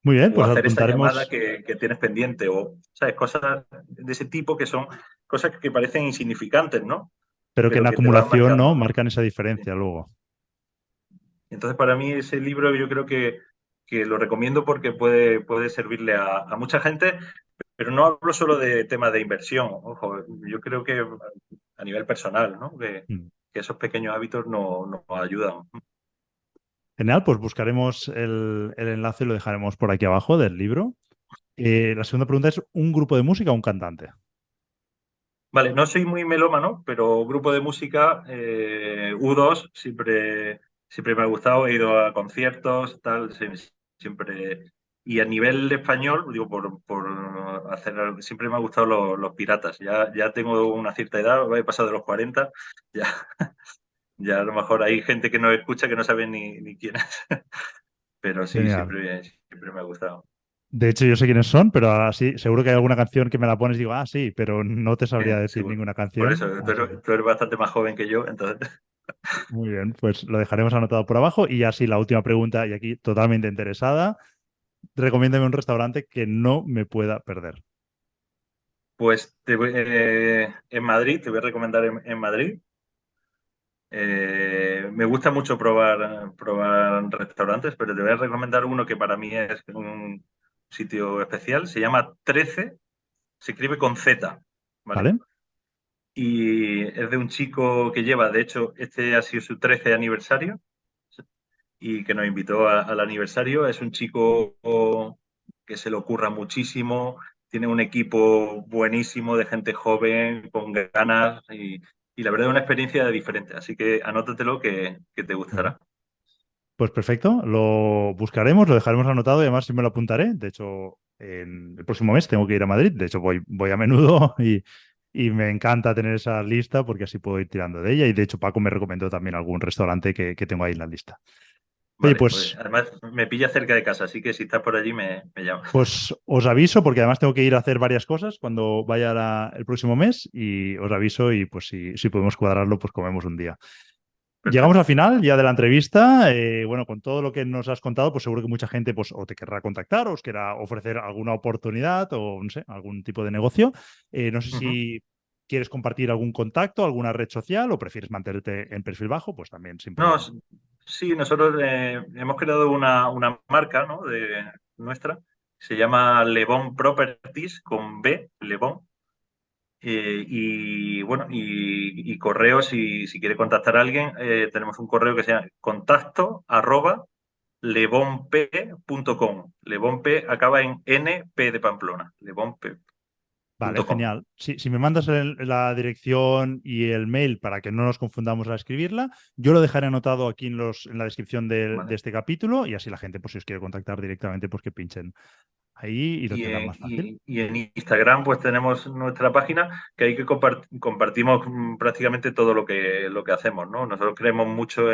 Muy bien, O pues hacer esa llamada apuntaremos, que tienes pendiente, o, ¿sabes? Cosas de ese tipo que son cosas que parecen insignificantes, ¿no? pero que en Pero que te van acumulación, ¿no? marcando. Marcan esa Sí. diferencia luego. Entonces, para mí ese libro yo creo que lo recomiendo porque puede servirle a mucha gente, pero no hablo solo de temas de inversión, ojo, yo creo que a nivel personal, ¿no? Mm. Que esos pequeños hábitos nos ayudan. Genial, pues buscaremos el enlace y lo dejaremos por aquí abajo del libro. La segunda pregunta es, ¿un grupo de música o un cantante? Vale, no soy muy melómano, pero grupo de música, U2, siempre me ha gustado, he ido a conciertos, tal, siempre. Y a nivel español, digo, por hacer algo, siempre me ha gustado los piratas. Ya tengo una cierta edad, he pasado de los 40, ya, ya a lo mejor hay gente que no escucha que no sabe ni quién es, pero sí, Genial. siempre me ha gustado. De hecho, yo sé quiénes son, pero ahora sí, seguro que hay alguna canción que me la pones y digo, ah, sí, pero no te sabría decir Seguro. ninguna Por eso, canción. Así que, tú eres bastante más joven que yo, entonces. muy bien, pues lo dejaremos anotado por abajo. Y así la última pregunta, y aquí totalmente interesada, recomiéndame un restaurante que no me pueda perder. Pues en Madrid, te voy a recomendar en Madrid. Me gusta mucho probar restaurantes, pero te voy a recomendar uno que para mí es un sitio especial. Se llama 13, se escribe con Z, ¿vale? ¿Vale? Y es de un chico que lleva, de hecho, este ha sido su 13 aniversario y que nos invitó al aniversario. Es un chico que se le ocurra muchísimo, tiene un equipo buenísimo de gente joven, con ganas y la verdad es una experiencia diferente. Así que anótatelo que te Ujú. gustará. Pues perfecto, lo buscaremos, lo dejaremos anotado y además sí me lo apuntaré. De hecho, en el próximo mes tengo que ir a Madrid. De hecho, voy a menudo y me encanta tener esa lista porque así puedo ir tirando de ella. Y de hecho, Paco me recomendó también algún restaurante que tengo ahí en la lista. Oye, Vale, pues pues, además me pilla cerca de casa, así que si estás por allí me llamas. pues os aviso porque además tengo que ir a hacer varias cosas cuando vaya el próximo mes y os aviso y pues si podemos cuadrarlo, pues comemos un día. Llegamos al Perfecto. final ya de la entrevista. Bueno, con todo lo que nos has contado, pues seguro que mucha gente pues, o te querrá contactar o os querrá ofrecer alguna oportunidad o no sé, algún tipo de negocio. No sé Ujú. si quieres compartir algún contacto, alguna red social o prefieres mantenerte en perfil bajo, pues también sin No, problema. sí, nosotros hemos creado una marca, ¿no? Nuestra, se llama Lebón Properties con B, Lebón. Y bueno, y correo, si quiere contactar a alguien, tenemos un correo que se llama contacto@lebonp.com. Lebonp acaba en NP de Pamplona, Vale, lebonp.com. genial. Si me mandas la dirección y el mail para que no nos confundamos al escribirla, yo lo dejaré anotado aquí en la descripción de ¿Vale? este capítulo y así la gente, pues si os quiere contactar directamente, pues que pinchen ahí y lo tendrán más fácil. Y en Instagram pues tenemos nuestra página que ahí que compartimos prácticamente todo lo que hacemos, ¿no? Nosotros creemos mucho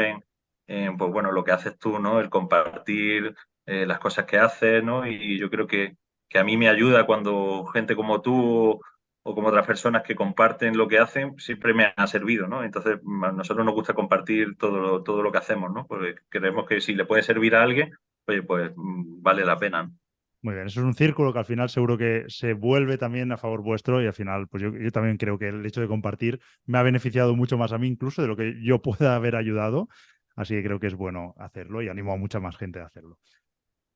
pues bueno, lo que haces tú, ¿no? El compartir las cosas que haces, ¿no? Y yo creo que a mí me ayuda cuando gente como tú o como otras personas que comparten lo que hacen, siempre me ha servido, ¿no? Entonces a nosotros nos gusta compartir todo lo que hacemos, ¿no? Porque creemos que si le puede servir a alguien, oye, pues vale la pena, ¿no? Muy bien, eso es un círculo que al final seguro que se vuelve también a favor vuestro y al final, pues yo también creo que el hecho de compartir me ha beneficiado mucho más a mí incluso de lo que yo pueda haber ayudado, así que creo que es bueno hacerlo y animo a mucha más gente a hacerlo.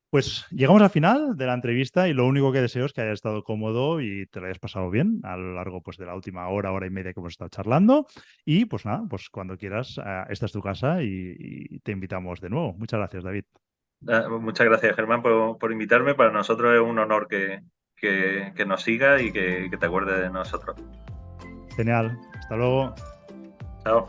Pues llegamos al final de la entrevista y lo único que deseo es que hayas estado cómodo y te lo hayas pasado bien a lo largo pues, de la última hora, hora y media que hemos estado charlando. Y pues nada, pues cuando quieras, esta es tu casa y te invitamos de nuevo. Muchas gracias, David. Muchas gracias, Germán, por invitarme. Para nosotros es un honor que nos siga y que te acuerdes de nosotros. Genial. Hasta luego. Chao.